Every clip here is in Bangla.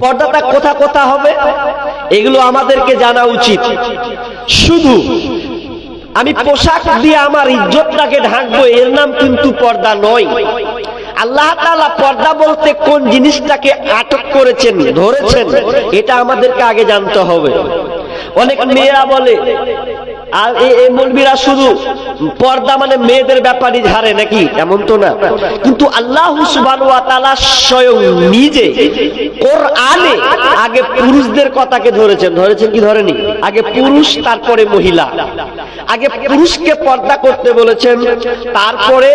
পর্দাটা কোথা কোথা হবে এগুলো আমাদেরকে জানা উচিত। শুধু আমি পোশাক দিয়ে আমার ইজ্জতটাকে ঢাকবো এর নাম কিন্তু পর্দা নয়। আল্লাহ তাআলা পর্দা বলতে কোন জিনিসটাকে আটক করেছেন, ধরেছেন, এটা আমাদেরকে আগে জানতে হবে। অনেক মেয়েরা বলে আর এই মৌলবীরা শুধু পর্দা মানে মেয়েদের ব্যাপারই ঝাড়ে নাকি, এমন তো না। কিন্তু আল্লাহ সুবহানাহু ওয়া তাআলা স্বয়ং নিজে কোরআনে আগে পুরুষদের কথাকে ধরেছেন কি ধরেনি? আগে পুরুষ তারপরে মহিলা। আগে পুরুষকে পর্দা করতে বলেছেন, তারপরে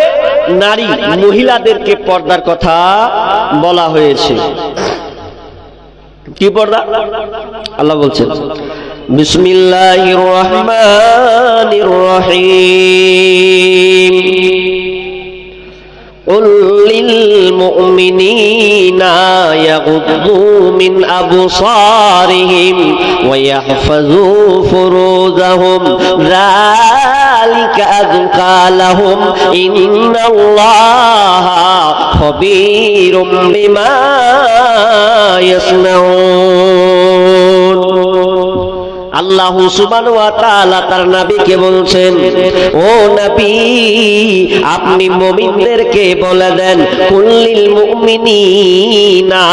নারী মহিলাদেরকে পর্দার কথা বলা হয়েছে। কি পর্দা? আল্লাহ বলছেন বিসমিল্লাহির রহমানির রহিম قل للمؤمنين يغضوا من أبصارهم ويحفظوا فروجهم ذلك أزكى لهم إن الله خبير بما يصنعون। আল্লাহ সুবহানাহু ওয়া তাআলা তার নবীকে বলছেন, ও নবী আপনি মুমিনদেরকে বলে দেন, কুল্লিল মুমিনিনা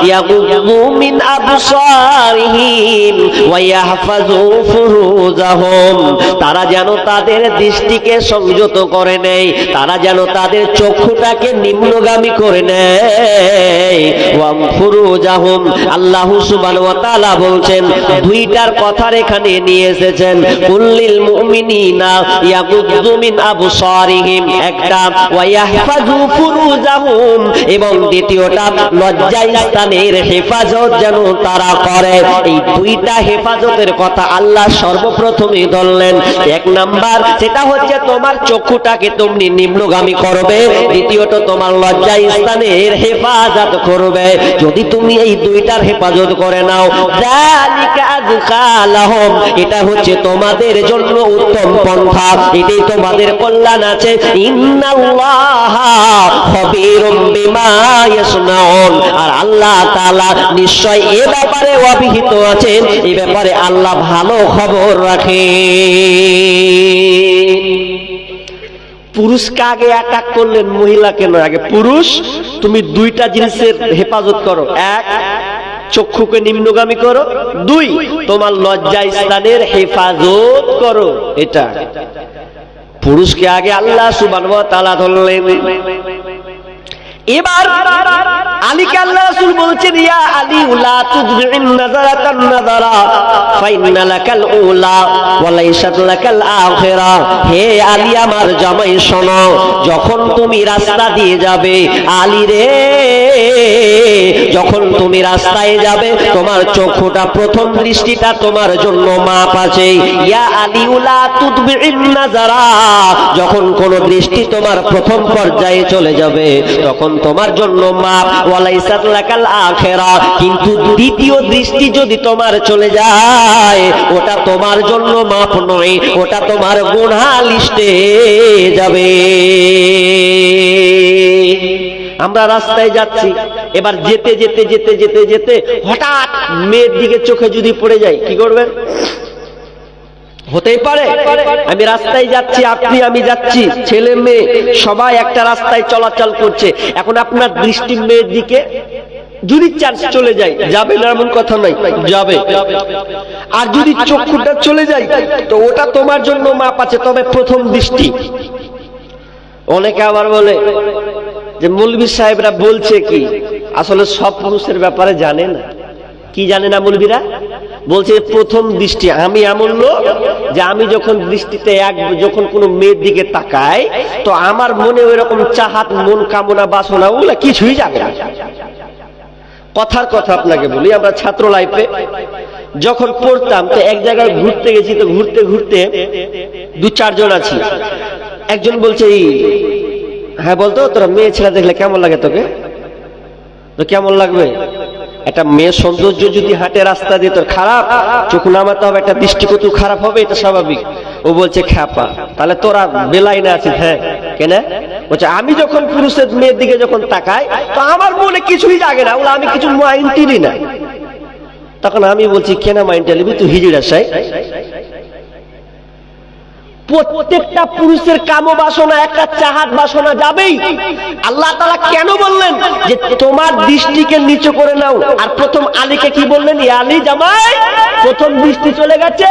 ইয়াগুযু মিন আবসারিহিম ওয়া ইয়াহফাযু ফুরুজাহুম, তারা যেন তাদের দৃষ্টিকে সংযত করে নেয়, তারা যেন তাদের চক্ষুটাকে নিম্নগামী করে নেয়। ওয়া ফুরুজাহুম, আল্লাহ সুবহানাহু ওয়া তাআলা বলছেন দুইটার কথা এখানে নিয়ে এসেছেন। কুল্লিল মুমিনিনা ইয়াগুযু মিন আবসারিহিম একটা, ওয়া ইয়াহফাযু ফুরুজাহুম এবং দ্বিতীয়টা লজ্জাস্থানের হেফাজত যেন তারা করে। এই দুইটা হেফাজতের কথা আল্লাহ সর্বপ্রথমে ধরলেন। এক নাম্বার সেটা হচ্ছে তোমার চক্ষুটাকে তুমি নিম্নগামী করবে, দ্বিতীয়ত তোমার লজ্জাস্থানের হেফাজত করবে। যদি তুমি এই দুইটার হেফাজত করে নাও, যালিকা আযকা লাহুম, এটা হচ্ছে তোমাদের জন্য উত্তম পন্থা, এটাই তোমাদের কল্যাণ আছে। ইন্নাল্লাহা খাবীরুম বিমা ইয়াসনাউন, আর আল্লাহ তাআলা নিশ্চয় এ ব্যাপারে অবিহিত আছেন, এই ব্যাপারে আল্লাহ ভালো খবর রাখেন। পুরুষকে আগে অ্যাটাক করলেন, মহিলাকে নয়। আগে পুরুষ তুমি দুইটা জিনিসের হেফাজত করো, এক চক্ষুকে নিম্নগামী করো, দুই তোমার লজ্জা স্থানের হেফাজত করো। এটা পুরুষকে আগে আল্লাহ সুবহানাহু ওয়া তাআলা ধরলেন। এবার আলীকে আল্লাহ রাসূল বলছেন, ইয়া আলী লা তুযবিন নাযারাতান নাযারা ফাইন্না লাকাল উলা ওয়া লাইসাত লাকাল আখিরা। হে আলী আমার জামাই শোনো, যখন তুমি রাস্তা দিয়ে যাবে, আলী রে যখন তুমি রাস্তায় যাবে, তোমার চক্ষুটা প্রথম দৃষ্টিটা তোমার জন্য মাপ আছে। ইয়া আলী লা তুযবিন নাযারা, যখন কোন দৃষ্টি তোমার প্রথম পর্যায়ে চলে যাবে তখন তোমার জন্য মাপ। ওয়ালাইসাত লাকাল আখিরা, কিন্তু দ্বিতীয় দৃষ্টি যদি তোমার চলে যায় ওটা তোমার জন্য মাপ নয়, ওটা তোমার গুনাহ লিস্টে যাবে। আমরা রাস্তায় যাচ্ছি, এবার যেতে যেতে যেতে যেতে যেতে হঠাৎ মেয়ের দিকে চোখে যদি পড়ে যায়, কি করবেন? হতেই পারে আমি রাস্তায় যাচ্ছি, আপনি আমি যাচ্ছি, ছেলে মেয়ে সবাই একটা রাস্তায় চলাচল করছে, এখন আপনার দৃষ্টি মেয়ের দিকে যদি চান্স চলে যায়, যাবে না এমন কথা নয়, যাবে। আর যদি চক্ষুটা চলে যায় তো ওটা তোমার জন্য মাপ আছে, তবে প্রথম দৃষ্টি। অনেকে আবার বলে যে মৌলভী সাহেবরা বলছে কি, আসলে সব পুরুষের ব্যাপারে জানে না। কি জানে না মৌলভীরা? বলছে প্রথম দৃষ্টি। আমি এমন লোক যে আমি যখন দৃষ্টিতে যখন কোনো মেয়ের দিকে তাকাই তো আমার মনে ওই রকম চাহাত, মন কামনা, বাসনা ওগুলা কিছুই যাবে না। কথার কথা আপনাকে বলি, আমরা ছাত্র লাইফে যখন পড়তাম তো এক জায়গায় ঘুরতে গেছি, তো ঘুরতে ঘুরতে দু চারজন আছি, একজন বলছে, হ্যাঁ বলতো তোরা মেয়ে ছেলে দেখলে কেমন লাগে তোকে? তো কেমন লাগবে? একটা মেয়ের সৌন্দর্য যদি হাঁটে রাস্তা দিয়ে তোর খারাপ, চোখ নামাতে হবে, একটা দৃষ্টিকটু খারাপ হবে, এটা স্বাভাবিক। ও বলছে খ্যাপা, তাহলে তোরা বেলাইনে আছিস। হ্যাঁ কেন? বলছে আমি যখন পুরুষের মেয়ের দিকে যখন তাকাই তো আমার মনে কিছুই জাগে না, ওগুলো আমি কিছু মাইন্ড না। তখন আমি বলছি কেন মাইন্ডটা নিবি, তুই হিজড়া সাই। প্রত্যেকটা পুরুষের কাম বাসনা, একটা চাহাত বাসনা যাবেই। আল্লাহ তাআলা কেন বললেন যে তোমার দৃষ্টিকে নিচু করে নাও, আর প্রথম আলীকে কি বললেন, ইয়া আলী জামাই প্রথম দৃষ্টি চলে গেছে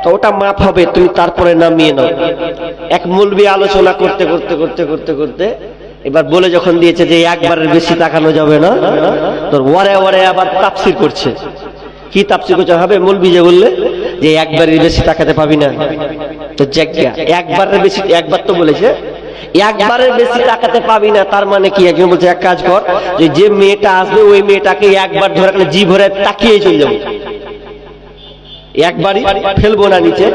তো ওটা মাফ হবে, তুমি তারপরে নামিয়ে নাও। এক মৌলবি আলোচনা করতে করতে করতে করতে করতে এবার বলে যখন দিয়েছে যে একবারের বেশি তাকানো যাবে না, তোর ওয়ারে ওয়ারে আবার তাফসীর করছে। কি তাফসীর করতে হবে, মৌলবি যে বললে যে একবারের বেশি তাকাতে পাবি না, তো একবারের বেশি, একবার তো বলেছে একবারের বেশি তাকাতে পাবি না, তার মানে কি? একজন বলছে এক কাজ কর, যে মেয়েটা আসবে ওই মেয়েটাকে একবার ধরে জি ভরে তাকিয়ে চলে যাবো, একবারই ফেলবো না নিচে।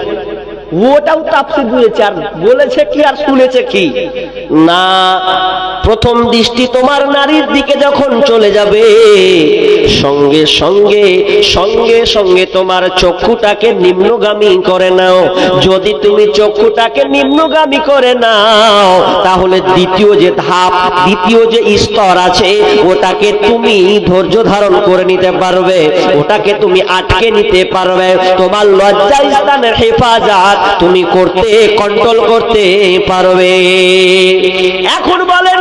ওটাও তাফসীর বুঝেছে, আর বলেছে কি আর শুনেছে কি না। প্রথম দৃষ্টি তোমার নারীর দিকে যখন চলে যাবে, সঙ্গে সঙ্গে সঙ্গে সঙ্গে তোমার চক্ষুটাকে নিম্নগামী করে নাও। যদি তুমি চক্ষুটাকে নিম্নগামী করে নাও, তাহলে দ্বিতীয় যে ধাপ, দ্বিতীয় যে স্তর আছে, ওটাকে তুমি ধৈর্য ধারণ করে নিতে পারবে, ওটাকে তুমি আটকে নিতে পারবে। তোমার লজ্জা স্থানের হেফাজত তুমি করতে, কন্ট্রোল করতে পারবে। এখন বলেন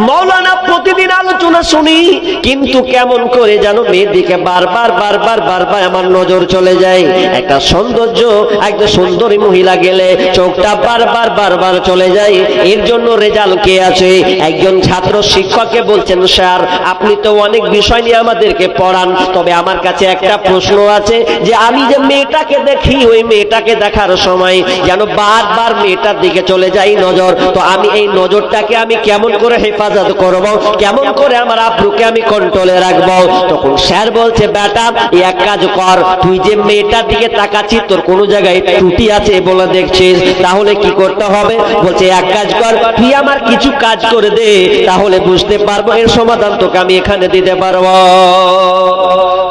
মৌলানা প্রতিদিন আলোচনা শুনি, কিন্তু কেমন করে যেন মেয়ের দিকে বারবার বারবার বারবার আমার নজর চলে যায়। একটা সৌন্দর্য, একটা সুন্দরী মহিলা গেলে চোখটা বারবার বারবার চলে যায়। এর জন্য রেজাল্ট কে আছে? একজন ছাত্র শিক্ষককে বলছেন, স্যার আপনি তো অনেক বিষয় নিয়ে আমাদেরকে পড়ান, তবে আমার কাছে একটা প্রশ্ন আছে, যে আমি যে মেয়েটাকে দেখি, ওই মেয়েটাকে দেখার সময় যেন বারবার মেয়েটার দিকে চলে যাই নজর, তো আমি এই নজরটাকে আমি কেমন করে হেফাজত করব, কেমন করে আমার আব্রুকে আমি কন্ট্রোলে রাখবো? তখন স্যার বলছে, বেটা এক কাজ কর, তুই যে মেয়েটার দিকে তাকাচ্ছিস তোর কোনো জায়গায় ত্রুটি আছে বলে দেখছিস, তাহলে কি করতে হবে? বলছে এক কাজ কর, তুই আমার কিছু কাজ করে দে, তাহলে বুঝতে পারবো, এর সমাধান তোকে আমি এখানে দিতে পারবো।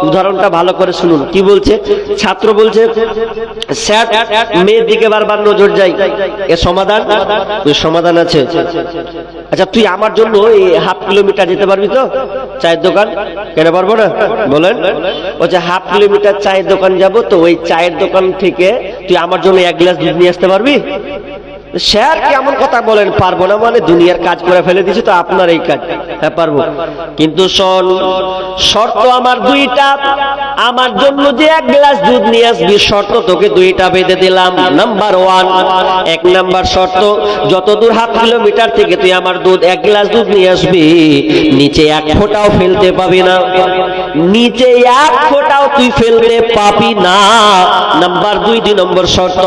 উদাহরণটা ভালো করে শুনুন কি বলছে। ছাত্র বলছে, স্যার মেয়ের দিকে বারবার নজর যাই, এর সমাধান? সমাধান আছে। আচ্ছা তুই আমার জন্য এই হাফ কিলোমিটার যেতে পারবি তো চায়ের দোকান? কেন পারবো না বলেন? বলছে হাফ কিলোমিটার চায়ের দোকান যাব, তো ওই চায়ের দোকান থেকে তুই আমার জন্য এক গ্লাস দুধ নিয়ে আসতে পারবি? স্যার কেমন কথা বলেন, পারবো না মানে? দুনিয়ার কাজ করে ফেলে দিছি তো আপনার এই কাজ। হ্যাঁ পারবো, কিন্তু শোন শর্ত আমার দুইটা, আমার জন্য যে এক গ্লাস দুধ নিয়ে আসবি শর্ত তোকে দুইটা বেঁধে দিলাম। নাম্বার ওয়ান, এক নাম্বার শর্ত, যত দূর হাফ কিলোমিটার থেকে তুই আমার দুধ এক গ্লাস দুধ নিয়ে আসবি, নিচে এক ফোঁটাও ফেলতে পাবি না, নিচে এক ফোঁটাও তুই ফেলতে পাবি না। নাম্বার দুই, 2 নম্বর শর্ত,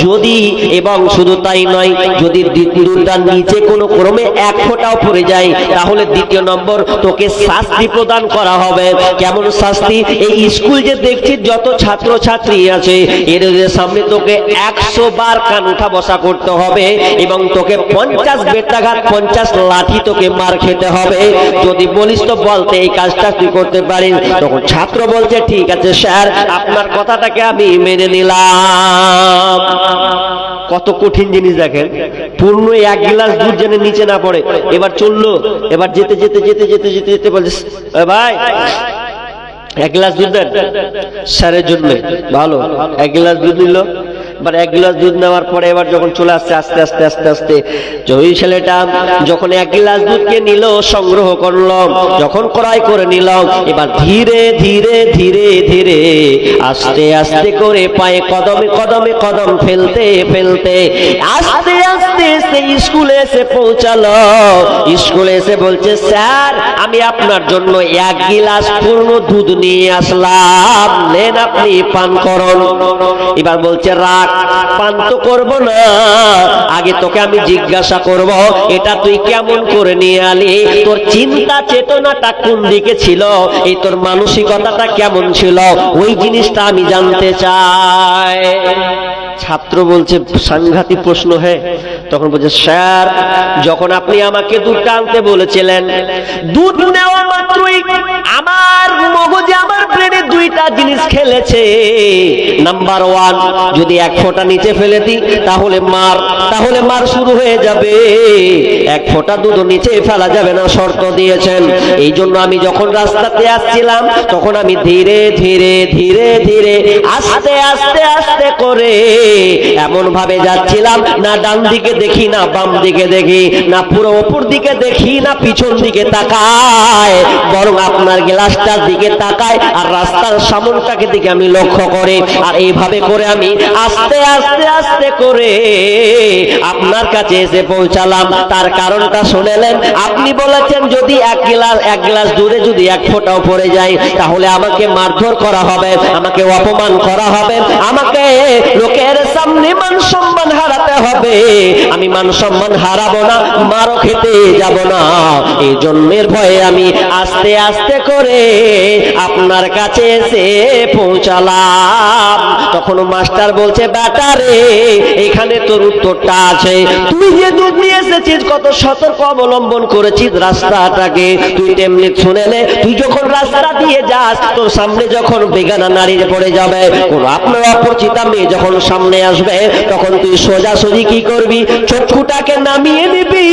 যদি এবং শুধু তাই নয়, যদি দুধটার নিচে কোনো ক্রমে এক ফোঁটাও পড়ে যায়, তাহলে দ্বিতীয় নম্বর তোকে শাস্তি প্রদান করা হবে। কেমন শাস্তি? এই স্কুল যে দেখছিস যত ছাত্র ছাত্রী আছে, এদের সামনে তোকে 100 বার কান উঠা বসা করতে হবে, এবং তোকে 50 বেত্রাঘাত 50 লাঠি তোকে মার খেতে হবে। যদি বলিস তো বলতে এই কাজটা তুই করতে পারিস। তখন ছাত্র বলছে, ঠিক আছে স্যার, আপনার কথাটাকে আমি মেনে নিলাম। কত কঠিন জিনিস দেখেন, পূর্ণ এক গ্লাস দুধ যেন নিচে না পড়ে। এবার চললো, এবার যেতে যেতে যেতে যেতে যেতে যেতে বলছে, ভাই এক গ্লাস দুধ দেন স্যারের জন্য। ভালো, এক গ্লাস দুধ নিল। এবার এক গ্লাস দুধ নেওয়ার পরে এবার যখন চলে আসছে আস্তে আস্তে আস্তে আস্তে, ওই ছেলেটা যখন এক গ্লাস দুধকে নিল, সংগ্রহ করলো, যখন ক্রয় করে নিল, এবার ধীরে ধীরে ধীরে ধীরে আস্তে আস্তে করে পায়ে কদমে কদমে কদম ফেলতে ফেলতে আস্তে আস্তে সেই স্কুলে এসে পৌঁছালো। স্কুলে এসে বলছে, স্যার আমি আপনার জন্য এক গ্লাস পূর্ণ দুধ নিয়ে আসলাম, নেন আপনি পান করুন। এবার বলছে, রাখ, পান তো করবো না, আগে তোকে আমি জিজ্ঞাসা করব, এটা তুই কেমন করে নিয়ে আলি? তোর চিন্তা চেতনাটা কোন দিকে ছিল? এই তোর মানসিকতাটা কেমন ছিল? ওই জিনিসটা আমি জানতে চাই। ছাত্র বলছে, সাংঘাতিক প্রশ্ন। হ্যাঁ। তখন বলছে, স্যার যখন আপনি আমাকে দুধটা আনতে বলেছিলেন, দুধ নেওয়া মাত্রই আমার মগজে, আমার ব্রেনে দুইটা জিনিস খেলেছে। নাম্বার ওয়ান, যদি এক ফোঁটা নিচে ফেলে দিই তাহলে মার শুরু হয়ে যাবে। এক ফোঁটা দুধ নিচে ফেলা যাবে না, শর্ত দিয়েছেন। এই জন্য আমি যখন রাস্তাতে আসছিলাম তখন আমি ধীরে ধীরে ধীরে ধীরে আস্তে আস্তে আস্তে করে এমন ভাবে যাচ্ছিলাম, না ডান দিকে দেখি না বাম দিকে দেখি, না পুরো উপর দিকে দেখি না পিছন দিকে তাকায়, বরং আপনার গ্লাসটার দিকে তাকায় আর রাস্তার সামনটাকে দিকে আমি লক্ষ্য করে। আর এইভাবে করে আমি আস্তে আস্তে আস্তে করে আপনার কাছে এসে পৌঁছালাম। তার কারণটা শুনেলেন? আপনি বলেছেন যদি এক গ্লাস দূরে যদি এক ফোঁটাও পড়ে যায় তাহলে আমাকে মারধর করা হবে, আমাকে অপমান করা হবে, আমাকে লোকের সামনে মান সম্মান হারাতে হবে। আমি মান সম্মান হারাবো না, মারও খেতে যাব না। এই জন্মের ভয়ে আমি আস্তে আস্তে করে আপনার কাছে এসে পৌঁছালাম। তখন মাস্টার বলছে, বেটা রে, এখানে তোর উত্তরটা আছে। তুই যে দুধ নিয়ে এসেছিস, কত সতর্ক অবলম্বন করেছিস রাস্তাটাকে, তুই তেমনি শুনে নে। তুই যখন রাস্তা দিয়ে যাস, তোর সামনে যখন বেগানা নারী পড়ে যাবে, কোন আপনার অপরিচিতা মেয়ে যখন সামনে আসবে, তখন তুই সোজাসুজি কি করবি? চক্ষুটাকে নামিয়ে নিবি।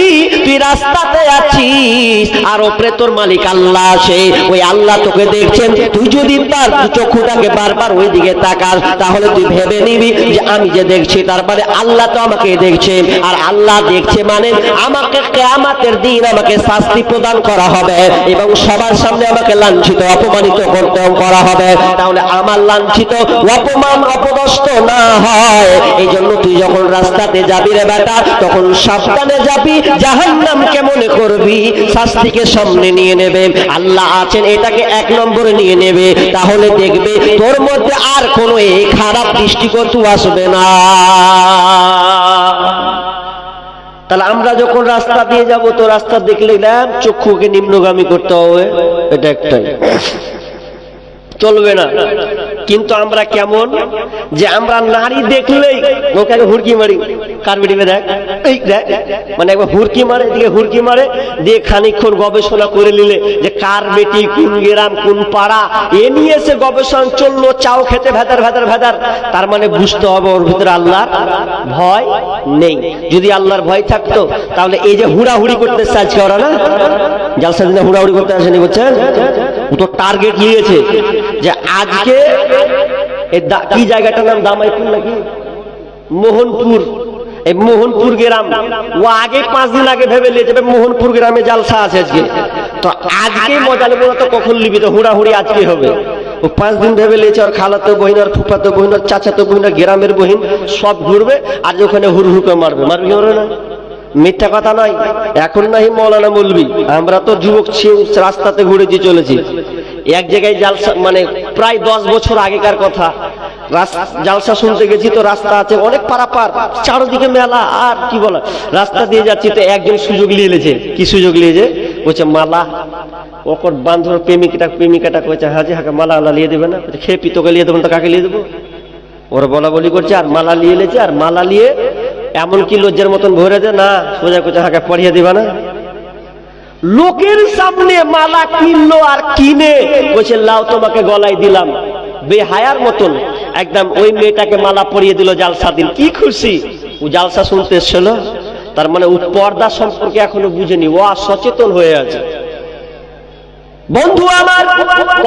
তুই রাস্তাতে আছিস আর ওপরে তোর মালিক আল্লাহ আছে, ওই আল্লাহ তোকে দেখছেন। তুই যদি তার চক্ষুটাকে বারবার ওই দিকে তাকাস, তাহলে তুই ভেবে নিবি যে আমি যে দেখছি তার মানে আল্লাহ তো আমাকে দেখছে। আর আল্লাহ দেখছে মানে আমাকে কিয়ামতের দিন আমাকে শাস্তি প্রদান করা হবে এবং সবার সামনে আমাকে লাঞ্ছিত অপমানিত করতে করা হবে। তাহলে আমার লাঞ্ছিত অপমান অপদস্থ না হয়, এই জন্য তুই যখন রাস্তাতে যাবি রে বেটা, তখন সাবধানে যাবি। জাহান্নামকে মনে করবি, শাস্তিকে সামনে নিয়ে নেবে। আল্লাহ আছেন এটাকে এক নম্বরে নিয়ে নেবে, তাহলে দেখবে তোর মধ্যে আর কোনো এই খারাপ দৃষ্টিকটু আসবে না। তাহলে আমরা যখন রাস্তা দিয়ে যাব তো রাস্তা দেখলে চক্ষুকে নিম্নগামী করতে হবে, এটা একটাই, চলবে না। কিন্তু আমরা কেমন যে আমরা নারী দেখলেই ওকে হুড়কি মারি, কার বেটি দেখ এই দেখ, মানে একবার হুড়কি মারে, দিকে হুড়কি মারে, দিয়ে খানিকক্ষণ গবেষণা করে নিলে যে কার বেটি কোন গ্রাম কোন পাড়া, এ নিয়ে এসে গবেষণা চললো, চাও খেতে ভেদার ভেদার ভেদার। তার মানে বুঝতে হবে ওর ভিতরে আল্লাহর ভয় নেই। যদি আল্লাহর ভয় থাকতো তাহলে এই যে হুড়াহুড়ি করতে আজকে ওরা না জালসা দিনে হুড়াহুড়ি করতে আসেনি, বুঝছেন? ও তো টার্গেট নিয়েছে যে আজকে কি জায়গাটার নাম দামাইপুর নাকি মোহনপুর, এই মোহনপুর গ্রাম, ও আগে 5 দিন আগে ভেবে নিয়ে যাবে মোহনপুর গ্রামে জালসা আছে আজকে। তো আজকে মজা নেবো না তো কখন নিবি? তো হুড়াহুড়ি আজকে হবে। ও 5 দিন ভেবে নিয়েছে আর খালাতো বহিন আর ফুফাতো বহিন আর চাচাতো বহিন আর গ্রামের বহিন সব ঘুরবে, আর ওখানে হুড়হুড়কে মারবে না। মিথ্যা কথা নয়। এখন নাহি মৌলানা বলবি, আমরা তো যুবক রাস্তাতে ঘুরেছি চলেছি। এক জায়গায় জালসা, মানে প্রায় 10 বছর আগেকার কথা, জালসা শুনতে গেছি। তো রাস্তা আছে অনেক পারাপার, চারদিকে মেলা, আর কি বলা, রাস্তা দিয়ে যাচ্ছি তো একজন সুযোগ নিয়ে এলেছে। কি সুযোগ নিয়েছে? বলছে মালা, ওকর বান্ধব প্রেমিকাটা কয়েছে হাজি হাকে মালা আলা লিয়ে দেবে না? খেপি তোকে লিয়ে দেবেন তো কাকে লিয়ে দেবো? ওরা বলা বলি করছে আর মালা লিয়ে এলেছে। আর মালা নিয়ে এমনকি লজ্জার মতন ভরে দে না, সোজা কোচা হাঁকে পড়িয়ে দিবা না। লোকের সামনে মালা কিনলো আর কিনে বলছে লাও তোমাকে গলায় দিলাম, বেহায়ার মতন একদম ওই মেয়েটাকে মালা পরিয়ে দিল জালসা দিন। কি খুশি! ও জালসা শুনতে এসেছিল, তার মানে ও পর্দা সম্পর্কে এখনো বুঝেনি, ও সচেতন হয়ে আছে। বন্ধু আমার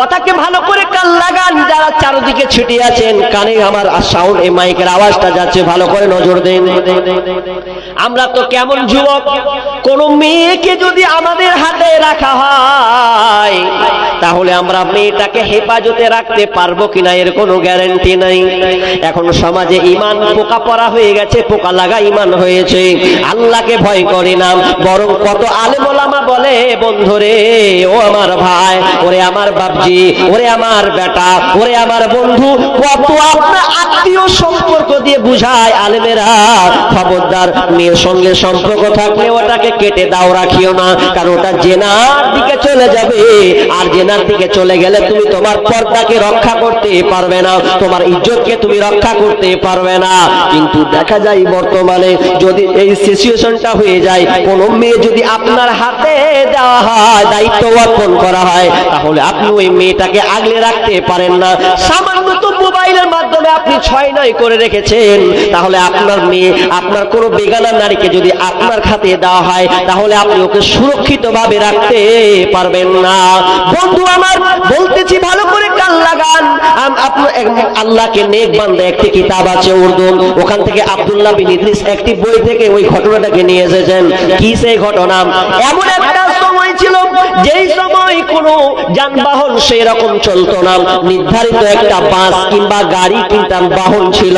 কথাকে ভালো করে কান লাগান, যারা চারদিকে ছিটিয়ে আছেন, কানে আমার সাউন্ড এই মাইকের আওয়াজটা যাচ্ছে, ভালো করে নজর দেন। আমরা তো কেমন যুবক, কোন মেয়েকে যদি আমাদের হাতে রাখা হয় তাহলে আমরা মেয়েটাকে হেফাজতে রাখতে পারবো কিনা এর কোনো গ্যারান্টি নাই। এখন সমাজে ইমান পোকা পড়া হয়ে গেছে, পোকা লাগা ইমান হয়েছে। আল্লাহকে ভয় করি না, বরং কত আলেম ওলামা বলে বন্ধুরে, ও আমার ভাই, ওরে আমার বাপজি, ওরে আমার বেটা, ওরে আমার বন্ধু, কত আপনার আত্মীয় সম্পর্ক দিয়ে বুঝায় আলেমেরা, খবরদার মেয়ের সঙ্গে সম্পর্ক থাকলে ওটাকে কেটে দাও, রাখিও না, কারণ ওটা জেনার দিকে চলে যাবে। আর জেনার দিকে চলে গেলে তুমি তোমার পর্দাকে রক্ষা করতে পারবে না, তোমার ইজ্জতকে তুমি রক্ষা করতে পারবে না। কিন্তু দেখা যায় বর্তমানে যদি এই সিচুয়েশনটা হয়ে যায়, কোন মেয়ে যদি আপনার হাতে দেওয়া হয়, দায়িত্ব অর্পণ করা করা হয়, তাহলে আপনি ওই মেয়েটাকে আগলে রাখতে পারেন না। সামান্য তো মোবাইলের মাধ্যমে আপনি 6-9 করে রেখেছেন, তাহলে আপনার মেয়ে, আপনার কোনো বেগানা নারীকে যদি আপনার খাতে দেওয়া হয়, তাহলে আপনি ওকে সুরক্ষিতভাবে রাখতে পারবেন না। বন্ধু আমার, বলতেছি ভালো করে কান লাগান। আপনার আল্লাহকে নেক বান্দা একটি কিতাব আছে উর্দু, ওখান থেকে আব্দুল্লাহ বিন ইদ্রিস একটি বই থেকে ওই ঘটনাটাকে নিয়ে এসেছেন। কি সেই ঘটনা? এমন একটা সময় ছিল যেই সময় কোনো যানবাহন সেই রকম চলতো না, নির্ধারিত একটা বাস কিংবা গাড়ি কিংবা বাহন ছিল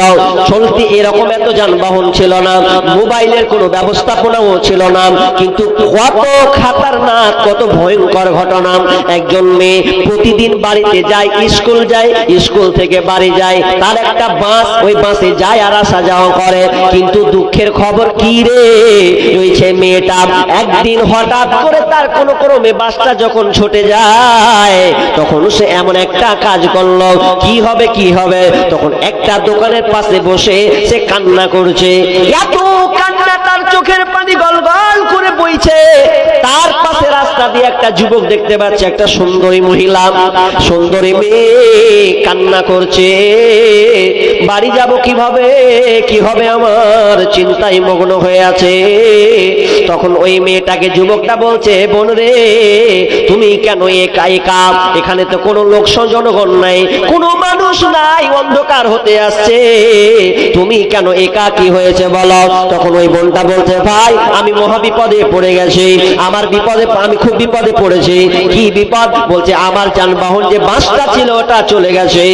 চলতি, এরকম এত যানবাহন ছিল না, মোবাইলের কোনো ব্যবস্থাপনাও ছিল না। কিন্তু কত খাতারনাক, কত ভয়ঙ্কর ঘটনা। একজন মেয়ে প্রতিদিন বাড়িতে যায়, স্কুল যায়, স্কুল থেকে বাড়ি যায়, তার একটা বাস, ওই বাসে যায় আর আসা যাওয়া করে। কিন্তু দুঃখের খবর কি রে, রয়েছে মেয়েটা একদিন হঠাৎ করে তার কোনো ক্রমে বাসটা যখন ছুটে যায়, তখন সে এমন একটা কাজ করলো, কি হবে কি হবে, তখন একটা দোকানের পাশে বসে সে কান্না করছে। এত কান্না, তার চোখের পানি গল গল করে বইছে। তার পাশে রাস্তা দিয়ে একটা যুবক দেখতে পাচ্ছে, একটা সুন্দরী মহিলা, সুন্দরী মেয়ে কান্না করছে। বাড়ি যাব কিভাবে, কি হবে আমার, চিন্তায় মগ্ন হয়ে আছে। তখন ওই মেয়েটাকে যুবকটা বলছে, বোন রে, তুমি কেন একা একা, এখানে তো কোনো লোক জনগণ নাই, কোনো মানুষ নাই, অন্ধকার হতে আসছে, তুমি কেন একা, কি হয়েছে বলো? তখন ওই বোনটা বলছে, ভাই আমি মহা বিপদে পড়ে গেছি, আমার বিপদে, আমি খুব বিপদে পড়েছি। কি বিপদ? বলছে আমার যানবাহন যে বাসটা ছিল ওটা চলে গেছে,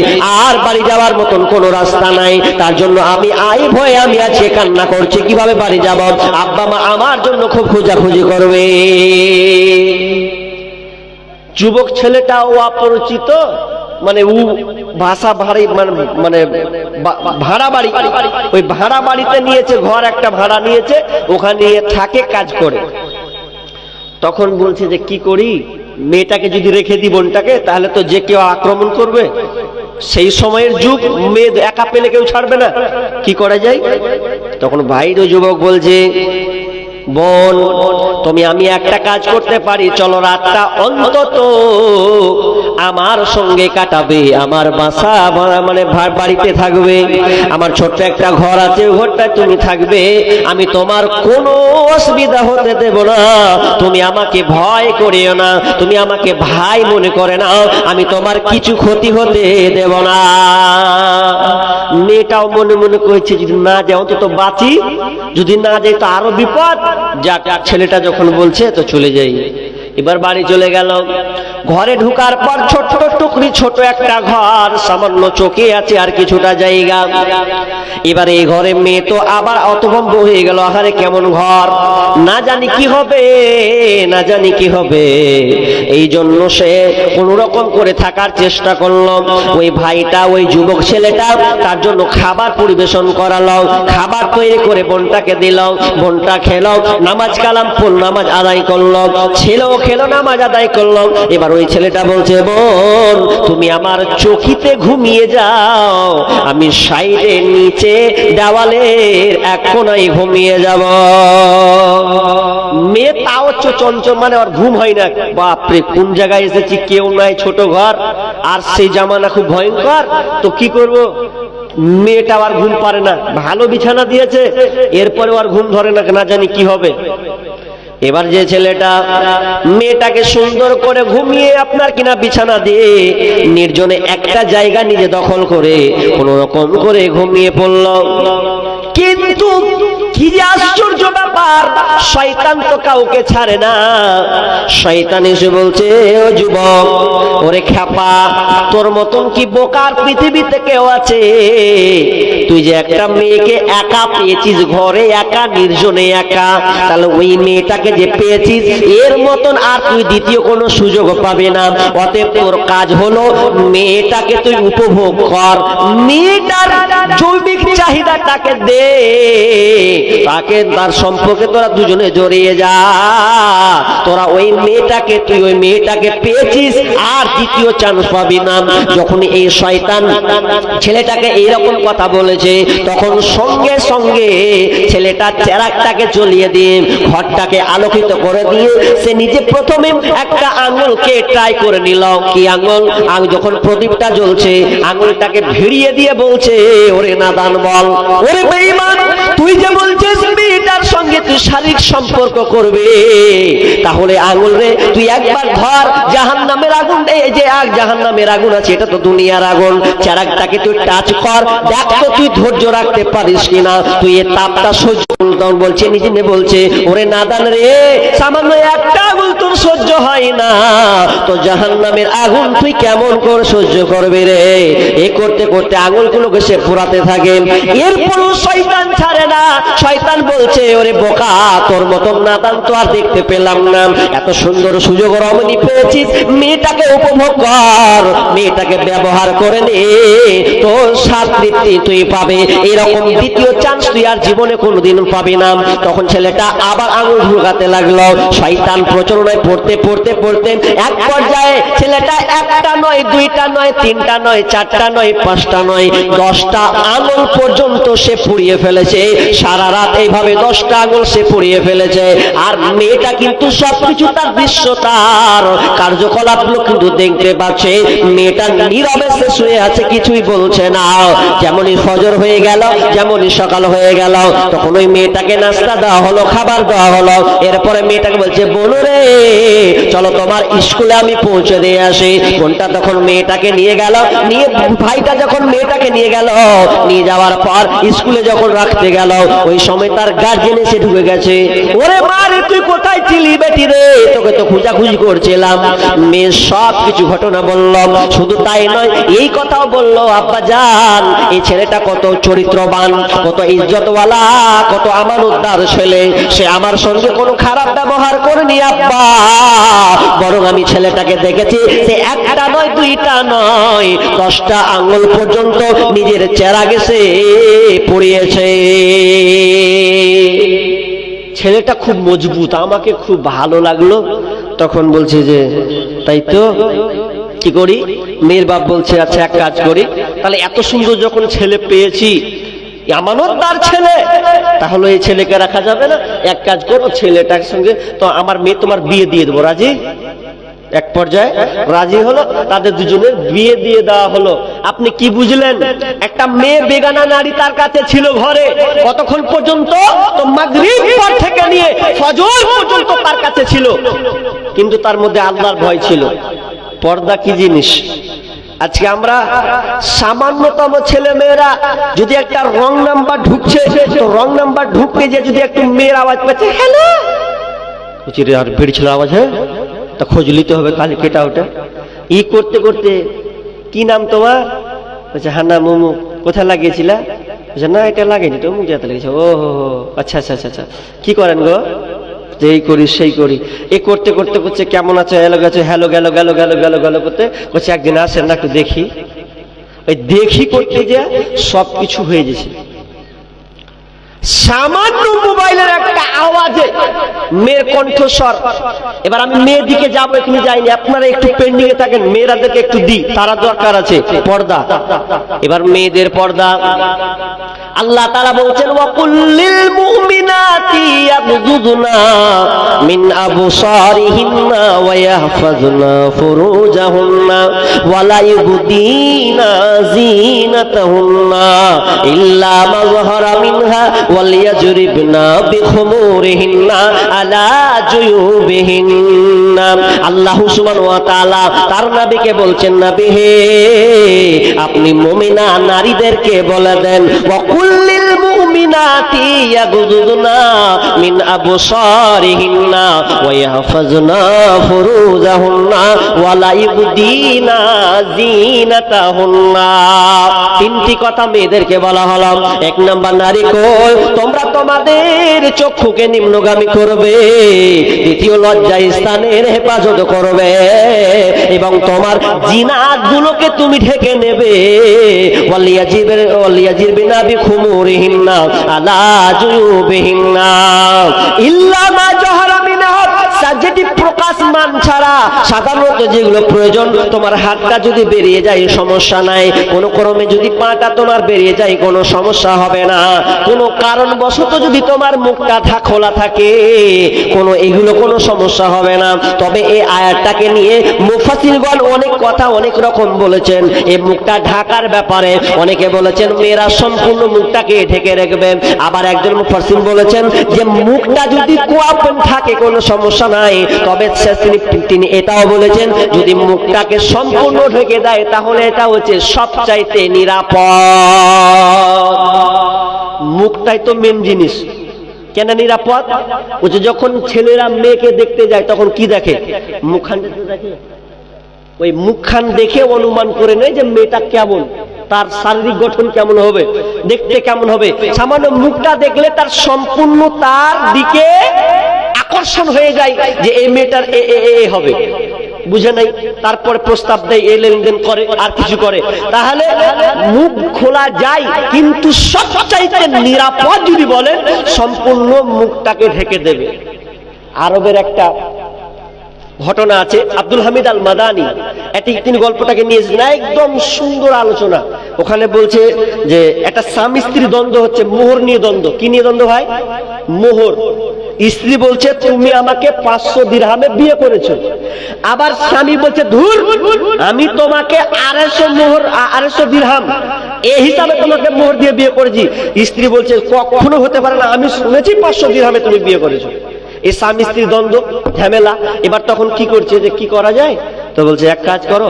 আর বাড়ি যাওয়ার মতন কোনো রাস্তা নাই, তার জন্য আমি ভয়ে আমি আজকে কান্না করছি, কিভাবে বাড়ি যাব, আব্বা মা আমার জন্য খুব খোঁজাখুঁজি করবে। যুবক ছেলেটাও অপরিচিত, মানে ও ভাষা ভারী, মানে ভাড়া বাড়ি, ওই ভাড়া বাড়িতে নিয়েছে, ঘর একটা ভাড়া নিয়েছে, ওখানে নিয়ে থাকে, কাজ করে। তখন বলছে যে কি করি, মেয়েটাকে যদি রেখে দিই বোনটাকে, তাহলে তো যে কেউ আক্রমণ করবে, সেই সময়ের যুগ, মেয়ে একা পেলে কেউ ছাড়বে না, কি করা যায়? তখন ভাইর যুবক বলছে, বোন তুমি, আমি একটা কাজ করতে পারি, চলো রাতটা অন্তত আমার সঙ্গে কাটাবে, আমার বাসা মানে বাড়িতে থাকবে, আমার ছোট্ট একটা ঘর আছে, ঘরটায় তুমি থাকবে, আমি তোমার কোনো অসুবিধা হতে দেব না, তুমি আমাকে ভয় করিও না, তুমি আমাকে ভাই মনে করে না, আমি তোমার কিছু ক্ষতি হতে দেব না। মেয়েটাও মনে মনে করেছে, যদি না যাও অন্তত বাঁচি, যদি না যাই তো আরো বিপদ। যাক, ছেলেটা যখন বলছে তো চলে যাই। এবার বাড়ি চলে গেল। ঘরে ঢুকার পর ছোট্ট টুকরি ছোট একটা ঘর, সামান্য চোখে আছে আর কিছুটা জায়গা। এবার এই ঘরে মেয়ে তো আবার অতভম্ব হয়ে গেল, আহারে কেমন ঘর, না জানি কি হবে, না জানি কি হবে। এই জন্য সে কোন রকম করে থাকার চেষ্টা করলো। ওই ভাইটা, ওই যুবক ছেলেটা তার জন্য খাবার পরিবেশন করালো, খাবার তৈরি করে বোনটাকে দিল, বোনটা খেলো, নামাজ কালাম পড়ল, নামাজ আদায় করলো, ছেলেও খেলো, নামাজ আদায় করলো। এবার ওই ছেলেটা বলছে, বোন তুমি আমার চৌকিতে ঘুমিয়ে যাও, আমি সাইডে নিচে দেওয়ালের এক কোনায় ঘুমিয়ে যাব। মেয়ে তাও চঞ্চল, মানে ওর ঘুম হয় না, বাপরে কোন জায়গায় এসেছি, কেউ নাই, ছোট ঘর, আর সেই জামানা খুব ভয়ঙ্কর, তো কি করব। মেয়েটা আর ঘুম পারে না, ভালো বিছানা দিয়েছে, এরপরে আর ঘুম ধরে না, না জানি কি হবে। এবার যে ছেলেটা মেয়েটাকে সুন্দর করে ঘুমিয়ে আপনার কিনা বিছানা দিয়ে নির্জনে একটা জায়গা নিজে দখল করে কোন রকম করে ঘুমিয়ে পড়ল। কিন্তু কি যে আশ্চর্য ব্যাপার, শয়তান তো কাউকে ছাড়ে না। শয়তান এসে বলছে, ও যুবক, ওরে খ্যাপা, তোর মতন কি বোকার পৃথিবীতে কেউ আছে? তুই যে একটা মেয়েকে একা পেয়েছিস, ঘরে একা, নির্জনে একা, তাহলে ওই মেয়েটাকে যে পেয়েছিস, এর মতন আর তুই দ্বিতীয় কোনো সুযোগ পাবে না। অতএব তোর কাজ হলো মেয়েটাকে তুই উপভোগ কর, মেয়েটার জৈবিক চাহিদাটাকে দে, তাকে তার সম্পর্কে তোরা দুজনে জড়িয়ে যা। তোরা ওই মেয়েটাকে, তুই ওই মেয়েটাকে পেয়েছিস, আর দ্বিতীয় চান্স পাবি না। যখন এই শয়তান ছেলেটাকে এইরকম কথা বলেছে, তখন সঙ্গে সঙ্গে ছেলেটা চেরাগটাকে জ্বলিয়ে দিয়ে ঘরটাকে আলোকিত করে দিয়ে সে নিজে প্রথমে একটা আঙুলকে ট্রাই করে নিল। কি আঙুল? যখন প্রদীপটা জ্বলছে আঙুলটাকে ভিড়িয়ে দিয়ে বলছে, ওরে নাদান বল, ওরে বেঈমান, তুই যে বলছিস মেয়েটার সঙ্গে তুই শারীরিক সম্পর্ক করবে, তাহলে আঙুল রে তুই একবার ধর, জাহান্নামের আগুন, এই যে জাহান্নামের আগুন আছে, এটা তো দুনিয়ার আগুন, চেরাগটাকে তুই টাচ কর, দেখ তো তুই ধৈর্য রাখতে পারিস কিনা, তুই এই তাপটা সহ্য। বলছে নিজে বলছে, ওরে নাদান রে, সামান্য একটা আগুন তোর সহ্য হয় না, তো জাহান্নামের আগুন তুই কেমন করে সহ্য করবে রে? এ করতে করতে আঙুলগুলোকে সে পোড়াতে থাকে। এরপরও শয়তান ছাড়ে না। শয়তান বলছে, ওরে বোকা, তোর মতন নাদান তো আর দেখতে পেলাম না, এত সুন্দর সুযোগ রমণী পেয়েছিস, মেয়েটাকে উপভোগ কর, মেয়েটাকে ব্যবহার করে নে, তোর স্বাদ তৃপ্তি তুই পাবে, এরকম দ্বিতীয় চান্স তুই আর জীবনে কোনোদিন পাবি না। তখন ছেলেটা আবার আঙুল ঢুকাতে লাগলো। শয়তান প্রচলনায় পড়তে পড়তে পড়তে এক পর্যায়ে ছেলেটা একটা নয়, দুইটা নয়, তিনটা নয়, চারটা নয়, পাঁচটা নয়, 10টা আঙুল পর্যন্ত সে পুড়িয়ে ফেলেছে। সারা রাত এইভাবে 10টা আঙুল সে পুড়িয়ে ফেলেছে। আর মেয়েটা কিন্তু সবকিছু তার দৃশ্য, তার কার্যকলাপগুলো কিন্তু দেখতে পাচ্ছে। মেয়েটা নীরবে সে শুয়ে আছে, কিছুই বলছে না। যেমনই ফজর হয়ে গেল, যেমনই সকাল হয়ে গেল, তখন ওই মেয়েটাকে নাস্তা দেওয়া হলো, খাবার দেওয়া হলো। এরপরে মেয়েটাকে বলছে, বোনু রে, চলো তোমার স্কুলে আমি পৌঁছে দিয়ে আসি। বোনটা তখন মেয়েটাকে নিয়ে গেল, নিয়ে ভাইটা যখন মেয়েটাকে নিয়ে গেল, নিয়ে যাওয়ার পর স্কুলে যখন রাখতে গেল, ওই সময় তার গার্জেন এসে ঢুকে গেছে। ওরে মা রে, তুই কোথায় ছিলি বেটি রে? তোকে তো খোঁজাখুঁজি করছিলাম। মেয়ে সব কিছু ঘটনা বলল। শুধু তাই নয়, এই কথাও বলল, আব্বা জান, এই ছেলেটা কত চরিত্রবান, কত ইজ্জতওয়ালা, কত আমানতদার ছেলে, সে আমার সঙ্গে কোনো খারাপ ব্যবহার করেনি আব্বা, বরং আমি ছেলেটাকে দেখেছি সে একটা নয়, দুইটা নয়, 10টা আঙ্গুল পর্যন্ত নিজের চেরাগে সে পড়িয়েছে। ছেলেটা খুব মজবুত, আমাকে খুব ভালো লাগলো। তখন বলছে যে তাই তো, কি করি? মেয়ের বাপ বলছে, আচ্ছা এক কাজ করি, তাহলে এত সুন্দর যখন ছেলে পেয়েছি, আমানতদার ছেলে, তাহলে এই ছেলেকে রাখা যাবে না, এক কাজ করো, ছেলেটার সঙ্গে তো আমার মেয়ে তোমার বিয়ে দিয়ে দেবো, রাজি? এক পর্যায়ে রাজি হলো, তাদের দুজনের বিয়ে দিয়ে দেওয়া হলো। আপনি কি বুঝলেন? একটা মেয়ে বেগানা নারী তার কাছে ছিল ঘরে, কতক্ষণ পর্যন্ত? তো মাগরিব পর থেকে নিয়ে ফজর পর্যন্ত তার কাছে ছিল, কিন্তু তার মধ্যে আল্লাহর ভয় ছিল। পর্দা কি জিনিস? আজকে আমরা সামান্যতম ছেলে মেয়েরা যদি একটা রং নাম্বার ঢুকছে, তো রং নাম্বার ঢুকতে যে যদি একটু মেয়ের আওয়াজ পাচ্ছে, হ্যালো, আর ভিড় ছিল আওয়াজ, হ্যাঁ, তা খোঁজ নিতে হবে, কালি কেটা ওটা ই করতে করতে, কি নাম তোমার? বলছে হ্যাঁ না মোমো। কোথায় লাগিয়েছিলা? বলছে না এটা লাগেনি তো, মুখ যাতে লেগেছে। ও হো, আচ্ছা আচ্ছা আচ্ছা, কি করেন গো? যে এই করি সেই করি। এ করতে করতে করছে, কেমন আছে? হ্যালো গেছে, হ্যালো গেল গেল গেল গেল গেল করতে করছে, একদিন আসেন না একটু দেখি। ওই দেখি করতে যে সব কিছু হয়ে গেছে। সামান্য মোবাইলের একটা আওয়াজে মেয়ের কণ্ঠস্বর। এবার আমি মেয়ের দিকে যাবো, এখানে যাইনি, আপনারা একটু পেন্ডিং এ থাকেন, মেয়েরাদেরকে একটু দিই, তারা দরকার আছে পর্দা। এবার মেয়েদের পর্দা আল্লাহ তাআলা বলছেন, ওয়া কুল্লিল মুমিনাতি ইয়াগযুদনা মিন আবসারিহিন্না ওয়া ইয়াহফাযনা ফুরুজাহুন্না ওয়া লা ইউবদিনা যিনাতাহুন্না ইল্লা মা যাহারা মিনহা ওয়াল ইয়াজরিবনা বিখুমুরিহিন্না আলা জুয়ুবিহিন্না। আল্লাহ সুবহানাহু ওয়া তাআলা তার নবীকে বলছেন, নবী হে, আপনি মুমিনা নারীদেরকে বলে দেন, ওয়া কুল্লিল মুমিনাতি ইয়াগযুদনা মিন আবসারিহিন্না ওয়া ইয়াহফাযনা ফুরুজাহুন্না ওয়া লা ইউবদিনা যিনাতাহুন্না। তিনটি কথা মেয়েদেরকে বলা হলো। এক নাম্বার, নারী কই, তোমরা তোমাদের চক্ষুকে নিম্নগামী করবে। দ্বিতীয়, লজ্জা স্থানের হেফাজত করবে এবং তোমার জিনাতগুলোকে তুমি ঢেকে নেবে। ওয়ালিয়াজিরবিনা বিখুমুরিহিন্না, আলা জুয়ুবিহিন্না ইল্লা মা জাহারা মিনহা, যেটি প্রকাশমান ছাড়া সাধারণত যেগুলো প্রয়োজন। তোমার হাতটা যদি বেরিয়ে যায় সমস্যা নাই, কোনো ক্রমে যদি পাটা তোমার বেরিয়ে যায় কোনো সমস্যা হবে না, কোনো কারণবশত যদি তোমার মুখটা খোলা থাকে কোনো এগুলো কোনো সমস্যা হবে না। তবে এই আয়াতটাকে নিয়ে মুফাসসিরগণ অনেক কথা অনেক রকম বলেছেন। এই মুখটা ঢাকার ব্যাপারে অনেকে বলেছেন মেয়েরা সম্পূর্ণ মুখটাকে ঢেকে রাখবে, আবার একজন মুফাসসির বলেছেন যে মুখটা যদি ওপেন থাকে কোনো সমস্যা নাই। তবে তিনি এটাও বলেছেন যদি মুখটাকে সম্পূর্ণ ঢেকে দেয় তাহলে এটা হচ্ছে সবচাইতে নিরাপদ। মুখটাই তো মেন জিনিস। কেন নিরাপদ? বলছে যখন ছেলেরা মেয়েকে দেখতে যায় তখন কি দেখে? মুখখান দেখে। ওই মুখখান দেখে অনুমান করে নেয় যে মেয়েটা কেমন, তার শারীরিক গঠন কেমন হবে, দেখতে কেমন হবে। সামান্য মুখটা দেখলে তার সম্পূর্ণ তার দিকে আকর্ষণ হয়ে যায় যে এই মেয়েটার এ হবে, বুঝে নাই। তারপরে প্রস্তাব দেয়, এ লেনদেন করে, আর কিছু করে। তাহলে মুখ খোলা যায়, কিন্তু সবচাইতে নিরাপদ যদি বলেন সম্পূর্ণ মুখটাকে ঢেকে দেবে। আরবের একটা ঘটনা আছে, আব্দুল হামিদ আল মাদানি তিনি গল্পটাকে নিয়েছেন, একদম সুন্দর আলোচনা। ওখানে বলছে যে একটা স্বামী স্ত্রী দ্বন্দ্ব হচ্ছে, মোহর নিয়ে দ্বন্দ্ব। কি নিয়ে দ্বন্দ্ব ভাই? মোহর। স্ত্রী বলছে তুমি আমাকে 500 দিরহামে বিয়ে করেছো, আবার স্বামী বলছে ধুর আমি তোমাকে 250 দিরহাম এই হিসাবে তোমাকে মোহর দিয়ে বিয়ে করেছি। স্ত্রী বলছে কখনো হতে পারে না, আমি শুনেছি 500 দিরহামে তুমি বিয়ে করেছো। এই স্বামী স্ত্রীর দ্বন্দ্ব ঝামেলা। এবার তখন কি করছে যে কি করা যায়? তো বলছে এক কাজ করো,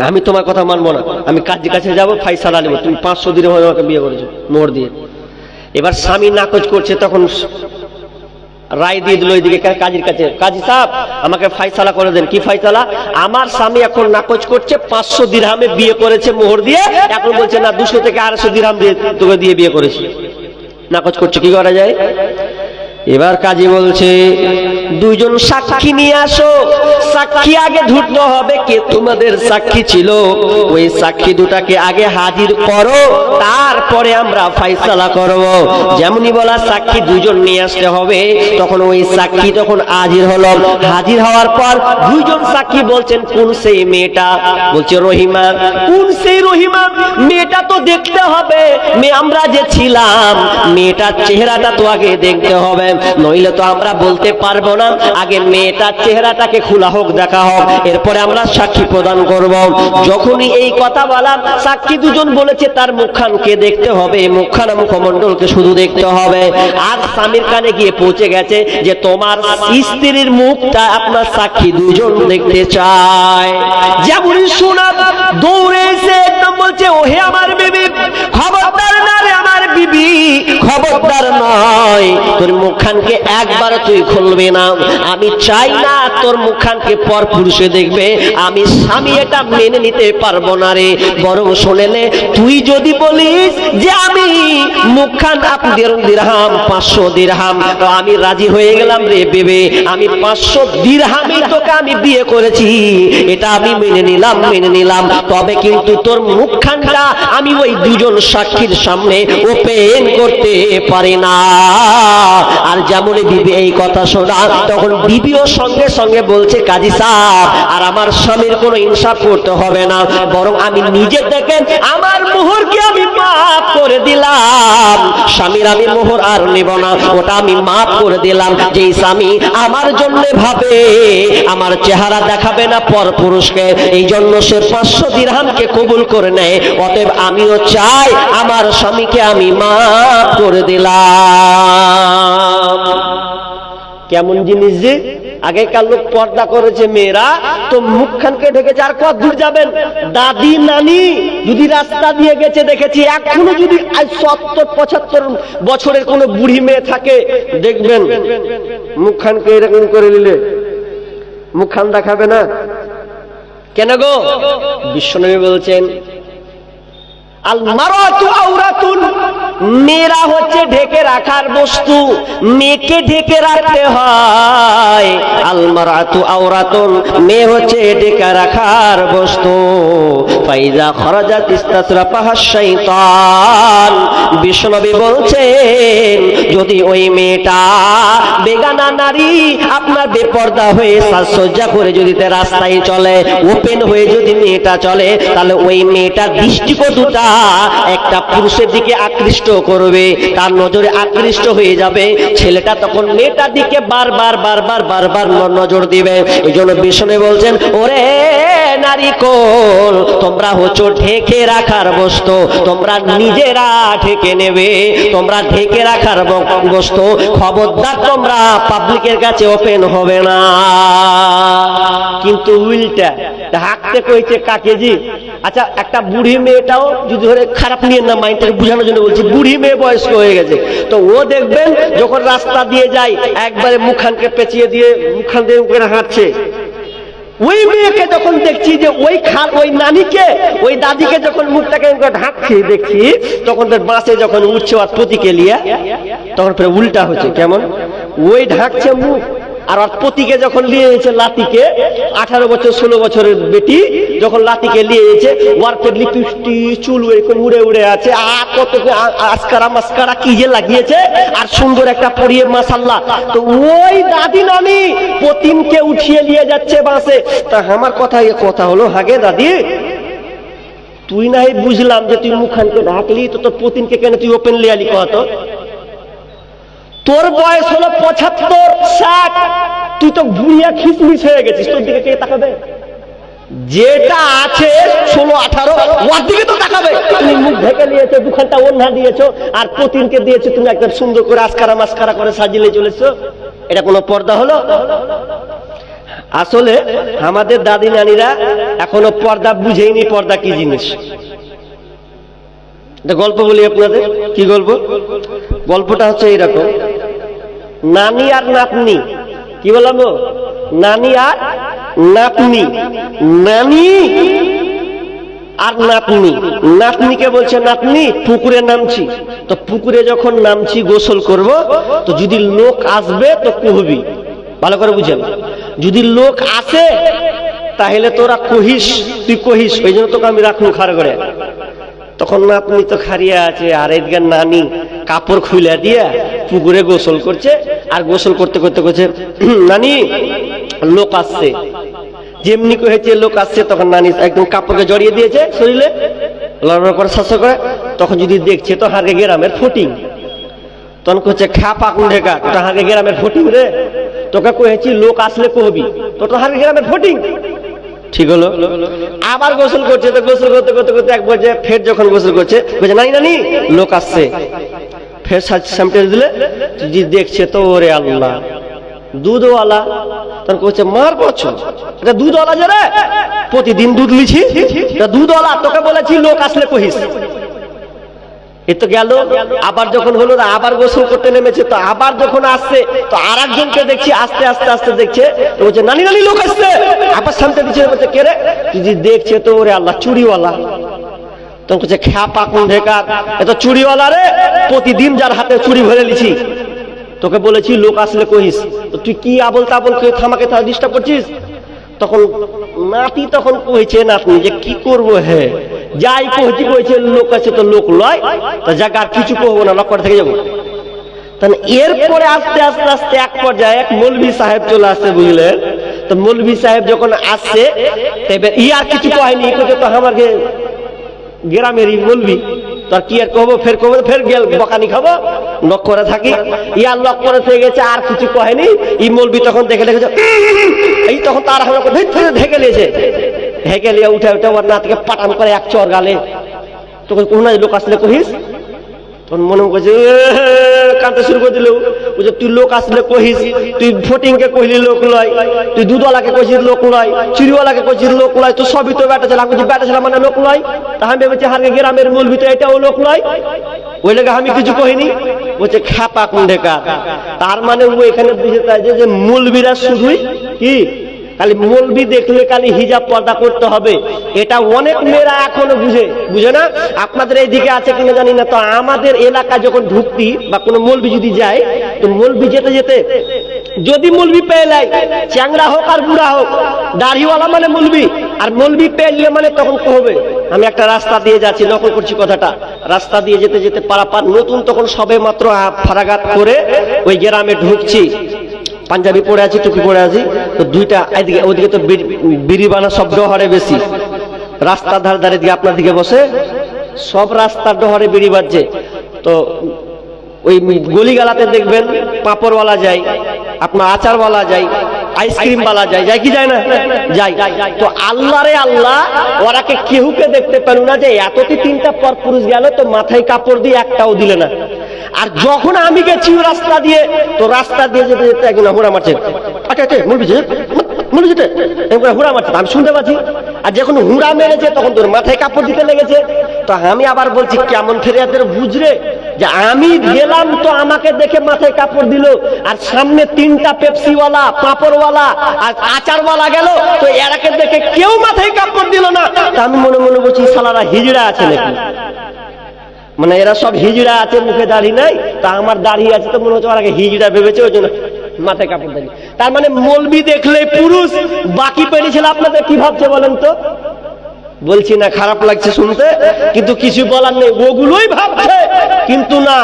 আমি তোমার কথা মানবো না, আমি কাজীর কাছে যাবো, ফাইসালা নেবো, তুমি 500 দিরহামে আমাকে বিয়ে করেছো মোহর দিয়ে। এবার স্বামী নাকচ করছে, তখন রায় দিয়ে দিল এইদিকে কাজীর কাছে, কাজী সাহেব আমাকে ফাইসালা করে দেন। কি ফাইসালা? আমার স্বামী এখন নাকচ করছে 500 দিরহামে বিয়ে করেছে মোহর দিয়ে, এখন বলছে না 200 থেকে 250 দিরহাম দিয়ে তোকে দিয়ে বিয়ে করেছি, নাকচ করছে। কি করা যায়? এবার কাজী বলছে দুইজন সাক্ষী নিয়ে আসো, সাক্ষী আগে ধরতে হবে কে তোমাদের সাক্ষী ছিল, ওই সাক্ষী দুটাকে আগে হাজির করো, তারপরে আমরা ফয়সালা করব। যেমনই বলা সাক্ষী দুইজন নিয়ে আসতে হবে, তখন ওই সাক্ষী তখন হাজির হলো। হাজির হওয়ার পর দুইজন সাক্ষী বলছেন কোন সেই মেয়েটা? বলছে রহিমা। কোন সেই রহিমা? মেয়েটা তো দেখতে হবে, আমরা যে ছিলাম মেয়েটার চেহারাটা তো আগে দেখতে হবে, নইলে তো আমরা বলতে পারবো না। আগে মেয়েটার চেহারাটাকে খোলা হোক, দেখা হোক, এরপরে আমরা সাক্ষী প্রদান করব। যখনই এই কথা বলা, সাক্ষী দুজন বলেছে তার মুখখানকে দেখতে হবে, মুখখানা মুখমণ্ডলকে শুধু দেখতে হবে। আর স্বামীর কানে গিয়ে পৌঁছে গেছে যে তোমার স্ত্রীর মুখটা আপনার সাক্ষী দুজন দেখতে চায়। যেমনই শোনা দৌড়ে এসে একদম বলছে ওহে আমার বিবি, খবরদার না রে আমার বিবি, খবরদার নয়, তোর মুখখানকে একবার তুই খুলবে না। আমি চাই না তোর মুখখানকে পর পুরুষে দেখবে, আমি স্বামী এটা মেনে নিতে পারবো না রে। বরং শুনেলে তুই যদি বলিস যে আমি মুখখান আপনাদের দিরহাম 500 দিরহাম, তো আমি রাজি হয়ে গেলাম রে বেবে, আমি 500 দিরহামই তোকে আমি বিয়ে করেছি, এটা আমি মেনে নিলাম। তবে কিন্তু তোর মুখখানটা আমি ওই দুজন সাক্ষীর সামনে ওপেন করতে পারি না। আর যেমন বিবি এই কথা শোনা, তখন বিবিও সঙ্গে সঙ্গে বলছে কাজী সাহেব আর আমার স্বামীর কোনো ইনসাফ করতে হবে না, বরং আমি নিজে দেখেন আমার মোহরকে আমি মাফ করে দিলাম, স্বামীর আমি মোহর আর নেব না, ওটা আমি মাফ করে দিলাম। যেই স্বামী আমার জন্য ভাবে আমার চেহারা দেখাবে না পর পুরুষকে, এই জন্য সে 500 দিরহামকে কবুল করে নেয়, অতএব আমিও চাই আমার স্বামীকে আমি মাফ করে দিলাম। কেমন জিনিস যে আগেকার লোক পর্দা করেছে মেয়েরা, তো মুখখানকে ঢেকেছে। আর কত দূর যাবেন, দাদি নানি যদি রাস্তা দিয়ে গেছে দেখেছি, এখনো যদি 70-75 বছরের কোন বুড়ি মেয়ে থাকে দেখবেন মুখখানকে এরকম করে নিলে মুখখান দেখাবে না। কেন গো? বিশ্বনবী বলছেন আল মারাতু আওরাতুন, মেয়েরা হচ্ছে ঢেকে রাখার বস্তু, মেয়েকে ঢেকে রাখতে হয়। আল মারাতু আওরাতুন, মেয়ে হচ্ছে ঢেকে রাখার বস্তু। ফাইজা খরাজাত ইস্তাসরাফাহা শাইতান, বিশ্বনবী বলছেন যদি ওই মেয়েটা বেগানা নারী আপনার বেপরদা হয়ে সাজসজ্জা করে যদি রাস্তায় চলে, ওপেন হয়ে যদি মেয়েটা চলে, তাহলে ওই মেয়েটার দৃষ্টিকটুটা একটা পুরুষের দিকে আকৃষ্ট করবে, তার নজরে আকৃষ্ট হয়ে যাবে। ছেলেটা তখন মেয়েটার দিকে বারবার বারবার বারবার নজর দিবে। এই জন্য বিষ্ণু বলছেন, ওরে নারী কোল, তোমরা হচ্ছ ঢেকে রাখার বস্তু, তোমরা নিজেরা ঢেকে নেবে, তোমরা ঢেকে রাখার বস্তু। খবরদার তোমরা পাবলিকের কাছে ওপেন হবে না। কিন্তু উল্টা হাঁকতে কইছে কাকে জি? আচ্ছা, একটা বুড়ি মেয়েটাও যদি ধরে, খারাপ নিয়ে না, মাইন্ডটাকে বোঝানোর জন্য বলছি, বুড়ি মেয়ে বয়স্ক হয়ে গেছে, তো ও দেখবেন যখন রাস্তা দিয়ে যায় একবারে মুখখানকে পেঁচিয়ে দিয়ে মুখখান দিয়ে করে হাঁটছে। ওই মেয়েকে যখন দেখছি যে ওই নানিকে, ওই দাদিকে যখন মুখটাকে ঢাকছে দেখছি, তখন বাসে যখন উঠছে আর প্রতীকে লিয়া, তখন ফের উল্টা হচ্ছে। কেমন? ওই ঢাকছে মুখ, আর পতিকে যখন নিয়ে এসেছে লাতিকে, 18 বছর 16 বছরের বেটি যখন লাতিকে নিয়ে এসেছে, ওয়ার ফের লিপস্টিক চুল এরকম উড়ে উড়ে আছে, আর কত আসকারা মাস্কারা কি যে লাগিয়েছে, আর সুন্দর একটা পরিয়ে মাশাআল্লাহ। তো ওই দাদি নানি পতিনকে উঠিয়ে নিয়ে যাচ্ছে বাসে। তা আমার কথা হলো, হাগে দাদি, তুই নাই বুঝলাম যে তুই মুখখানকে ঢাকলি, তো তোর পতিনকে কেন তুই ওপেন লিয়ালি? কত তোর বয়স হলো 75 60, তুই তো বুড়িয়া খিসমিস হয়ে গেছিস, তোর দিকে কে তাকাবে? যেটা আছে 16 18 ওর দিকে তো তাকাবে। তুমি মুখ ঢেকে নিয়েছো, দুখানটা ওড়না দিয়েছো, আর পতিনকে দিয়েছো তুমি একদম সুন্দর করে আসকারা মাস্কারা করে সাজিয়ে চলেছো। এটা কোনো পর্দা হলো? আসলে আমাদের দাদি নানিরা এখনো পর্দা বুঝেইনি, পর্দা কি জিনিস। গল্প বলি আপনাদের। কি গল্প? গল্পটা হচ্ছে এইরকম, নানি আর নাতনি। কি বললাম? নানি আর নাতনি। নানি আর নাতনি, নাতনিকে বলছে, নাতনি পুকুরে নামছি। তো পুকুরে যখন নামছি গোসল করব, তো যদি লোক আসবে তো কহবি, ভালো করে বুঝেন, যদি লোক আসে তাহলে তোরা কহিস, তুই কহিস, ওই জন্য তোকে আমি রাখুন খার করে। তখন নাতনি তো খারিয়া আছে, আর এদিকে নানি কাপড় খুলে দিয়ে পুকুরে গোসল করছে, আর গোসল করতে করতে করছে, নানি লোক আসছে। যেমনি কহেছে লোক আসছে, তখন নানি একদম কাপড়কে জড়িয়ে দিয়েছে শরীরে, লড়ার করে শাসা করে। তখন যদি দেখছে তো হাগে গ্রামের ফুটিং, তখন কচ্ছে খাপা কোন ঢেকা, তো হাগে গ্রামের ফুটিং রে, তোকে কহেছি লোক আসলে কহবি, তো হাগে গ্রামের ফুটিং। ঠিক হলো। আবার গোসল করছে, তো গোসল করতে করতে করতে এক পর্যায়ে ফের যখন গোসল করছে, বলছে নানি নানি লোক আসছে। ফের সামটে দিলে দেখছে তো ওরে আল্লাহ, দুধওয়ালা। তখন বলছে মার বছর এটা দুধওয়ালা, যে রে প্রতিদিন দুধ লিছি, দুধওয়ালা, তোকে বলেছি লোক আসলে কহিস। এ তো গেল। আবার যখন হলো, আবার গোসল করতে নেমেছে, তো আবার যখন আসছে, তো আর একজনকে দেখছি আস্তে আস্তে আস্তে দেখছে, তো বলছে নানি নানি লোক আসছে। আবার সামনে দিচ্ছে, বলছে কে রে? তুই দেখছে তো ওরে আল্লাহ, চুরিওয়ালা। তখন বলছে খ্যাপা কোন ঢেকার, এত চুরিওয়ালা রে, প্রতিদিন যার হাতে চুরি ভরে লিছি, তোকে বলেছি লোক আসলে কহিস, তো তুই কি আবল তাবল থামাকে ডিস্টার্ব করছিস। তখন নাতি তখন কইছে নাতনি যে কি করবো, হে যাই কইছে লোক আছে তো লোক লয়, তো জায়গা আর কিছু কহবো না, লক্ষ্য থেকে যাবো। তাহলে এরপরে আস্তে আস্তে আস্তে এক পর্যায়ে এক মৌলভী সাহেব চলে আসছে, বুঝলেন? তো মৌলভী সাহেব যখন আসছে, এবার ই আর কিছু কয়নি, তো আমাকে গ্রামেরই মৌলভী, তোর কি আর কহবো, ফের কহবো, ফের গেল বকানি খাবো, নক করে থাকি। ইয়ার লক করে থেকে গেছে, আর কিছু কহেনি। ই মৌলভী তখন দেখে দেখেছে, এই তখন তার ঢেকে নিয়েছে, ঢেকে নিয়ে উঠে উঠে ওর না থেকে পাটান করে এক চর গালে। তখন কোন লোক আসলে কহিস, তখন মনে করছে কাঁদতে শুরু করে দিল, বুঝে তুই লোক আসলে কহিস, তুই ভোটিং কে কহিলি লোক লয়, তুই দুধওয়ালাকে কইছিস লোক লয়, চুরিওয়ালাকে কইছিস লোক লয়, তো সবই তো বেটা ছেলে, বেটা ছেলে মানে লোক লয়। তা আমি ভেবেছি হারকে গ্রামের মূল ভিতরে এটাও লোক লয়, ওই লেগে আমি কিছু কহিনি। বলছে খ্যাপা কোন ঢেকা, তার মানে ও এখানে বুঝে চাইছে যে মূলবীরা শুধুই কি খালি মৌলবি দেখলে খালি হিজাব পর্দা করতে হবে, এটা অনেক মেয়েরা এখনো বুঝে না। আপনাদের এইদিকে আছে কিনা জানি না। তো আমাদের এলাকায় যখন ঢুকতি বা কোনো মৌলবি যদি যায়, তো মৌলবি যেতে যেতে যদি মৌলবি পেয়ে নেয়, চ্যাংড়া হোক আর বুড়া হোক, দাড়িওয়ালা মানে মৌলবি, আর মৌলবি পেয়ে মানে তখন কি হবে? আমি একটা রাস্তা দিয়ে যাচ্ছি, নকল করছি কথাটা, রাস্তা দিয়ে যেতে যেতে পারাপার নতুন তখন সবে মাত্র ফারাগাত করে ওই গ্রামে ঢুকছি, পাঞ্জাবি পরে আছি, টুপি পরে আছি, তো দুইটা এদিকে ওইদিকে তো বিড়ি বানা শব্দ হরে বেশি, রাস্তার ধারে ধারে দিকে আপনার দিকে বসে সব রাস্তার ডহরে বিড়ি বাজছে। তো ওই গলিগালাতে দেখবেন পাঁপড়ওয়ালা যায়, আপনার আচারওয়ালা যায়, আইসক্রিমওয়ালা যায়, যায় কি যায় না? যায়। তো আল্লাহ রে আল্লাহ, ওরাকে কেহুকে দেখতে পেল না যে এতটি তিনটা পর পুরুষ গেল, তো মাথায় কাপড় দিয়ে একটাও দিলে না। আর যখন আমি গেছি রাস্তা দিয়ে, তো রাস্তা দিয়ে যেতে যেতে একজন হুড়া মারছে, আচ্ছা আচ্ছা মুরবি যেতে হুড়া মারছে, আমি শুনতে পাচ্ছি। আর যখন হুড়া মেরেছে তখন তোর মাথায় কাপড় দিতে লেগেছে। তো আমি আবার বলছি কেমন ফেরিয়াদের বুঝরে যে আমি গেলাম, তো আমাকে দেখে মাথায় কাপড় দিল, আর সামনে তিনটা পেপসিওয়ালা, পাঁপড়ওয়ালা আর আচারওয়ালা গেল, তো এরাকে দেখে কেউ মাথায় কাপড় দিল না। আমি মনে মনে বলছি সালারা হিজড়া আছে নাকি, মানে এরা সব হিজড়া আছে, মুখে দাড়ি নাই, তা আমার দাড়ি আছে, তো মনে হচ্ছে ওরা হিজড়া ভেবেছে, ওই জন্য মাথায় কাপড় দেয়নি। তার মানে মৌলবি দেখলে পুরুষ, বাকি পেরিয়েছিল আপনাদের কি ভাবছে বলেন তো? বলছি না খারাপ লাগছে শুনতে, কিন্তু কিছু বলার নেই, ওগুলোই ভাবছে। কিন্তু না,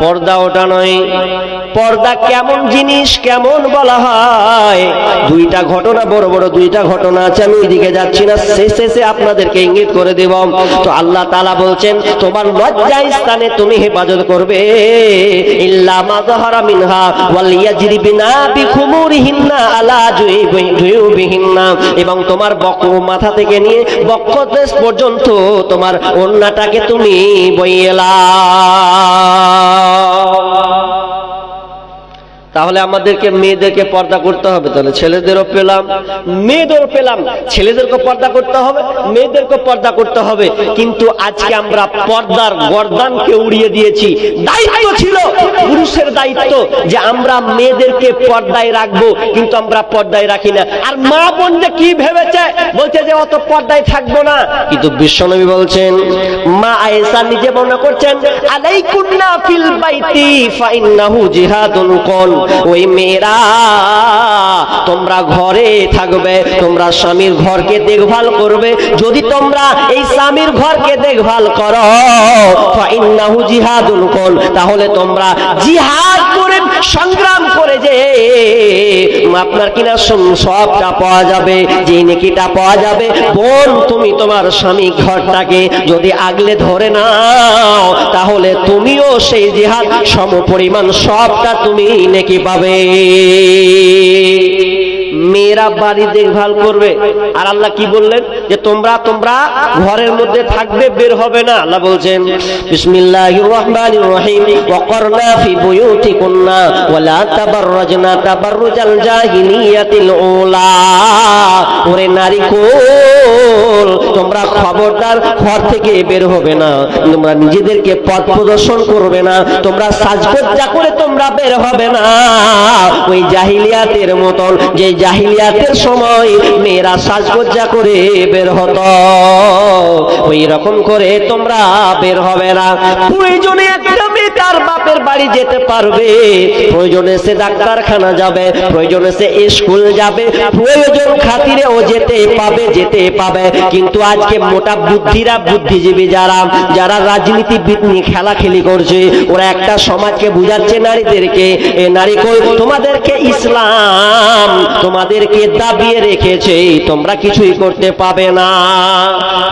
পর্দা ওটা নয়। পর্দা কেমন জিনিস, কেমন বলা হয়? দুইটা ঘটনা, বড় বড় দুইটা ঘটনা আছে, আমি এদিকে যাচ্ছি না, শেষে আপনাদেরকে ইঙ্গিত করে দেব। তো আল্লাহ তাআলা বলছেন তোমার লজ্জা স্থানে তুমি হেফাজত করবে, ইল্লা মা যাহারা মিনহা ওয়াল ইয়াজরিবিনা বিখুমুরিহিন্না আলা জুয়ুবিহিন্না, এবং তোমার মাথা থেকে নিয়ে বক্ষদেশ পর্যন্ত তোমার ওড়নাটাকে তুমি বইয়ে নাও। তাহলে আমাদেরকে মেয়েদেরকে পর্দা করতে হবে, তাহলে ছেলেদেরও পেলাম, মেয়েদেরও পেলাম, ছেলেদেরকে পর্দা করতে হবে, মেয়েদেরকে পর্দা করতে হবে। কিন্তু আজকে আমরা পর্দার গর্দানকে উড়িয়ে দিয়েছি। দায়িত্ব ছিল পুরুষের দায়িত্ব যে আমরা মেয়েদেরকে পর্দায় রাখবো, কিন্তু আমরা পর্দায় রাখি না। আর মা বোন যে কি ভেবেছে, বলছে যে অত পর্দায় থাকবো না, কিন্তু বিশ্বনবী বলছেন, মা আয়েশা নিজে বর্ণনা করছেন, আলাইকুন্না ফিল বাইতি ফাইন্নাহু জিহাদুন কুন, ওই মেয়েরা তোমরা ঘরে থাকবে, তোমরা স্বামীর ঘরকে দেখভাল করবে। যদি তোমরা এই স্বামীর ঘরকে দেখভাল করো, ফাইন্নাহু জিহাদুন কুন, তাহলে তোমরা জিহাদ করে, সংগ্রাম করে যে আপনার কিনা সবটা পাওয়া যাবে, যে নেকিটা পাওয়া যাবে। বোন, তুমি তোমার স্বামী ঘরটাকে যদি আগলে ধরে নাও, তাহলে তুমিও সেই জিহাদ সমপরিমাণ সবটা তুমি নেকি পাবে। মেয়েরা বাড়ি দেখভাল করবে। আর আল্লাহ কি বললেন? যে তোমরা ঘরের মধ্যে থাকবে, বের হবে না। আল্লাহ বলছেন বিসমিল্লাহির রহমানির রহিম, ওয়াকরনা ফি বুয়ুতিকুন্না ওয়ালা তাবাররাজনা তাবাররুজাল জাহিলিয়াতিল উলা। ওরে নারী কুল, তোমরা খবরদার ঘর থেকে বের হবে না, তোমরা নিজেদেরকে পথ প্রদর্শন করবে না, তোমরা সাজসজ্জা করে তোমরা বের হবে না। ওই জাহিলিয়াতের মতন, যে জাহিলিয়াতের সময় মেয়েরা সাজসজ্জা করে বের হতো, ওই রকম করে তোমরা বের হবে না। প্রয়োজনে একটা মেয়ে তার বাপের বাড়ি যেতে পারবে, প্রয়োজনে সে ডাক্তারখানা যাবে, প্রয়োজনে সে স্কুল যাবে, প্রয়োজন খাতিরে ও যেতে পাবে। কিন্তু আজকে মোটা বুদ্ধিরা, বুদ্ধিজীবী যারা রাজনীতিবিদ নিয়ে খেলাখেলি করছে, ওরা একটা সমাজকে বুঝাচ্ছে নারীদেরকে, এ নারী কই, তোমাদেরকে ইসলাম তোমাদেরকে দাবিয়ে রেখেছে, তোমরা কিছুই করতে পাবে না।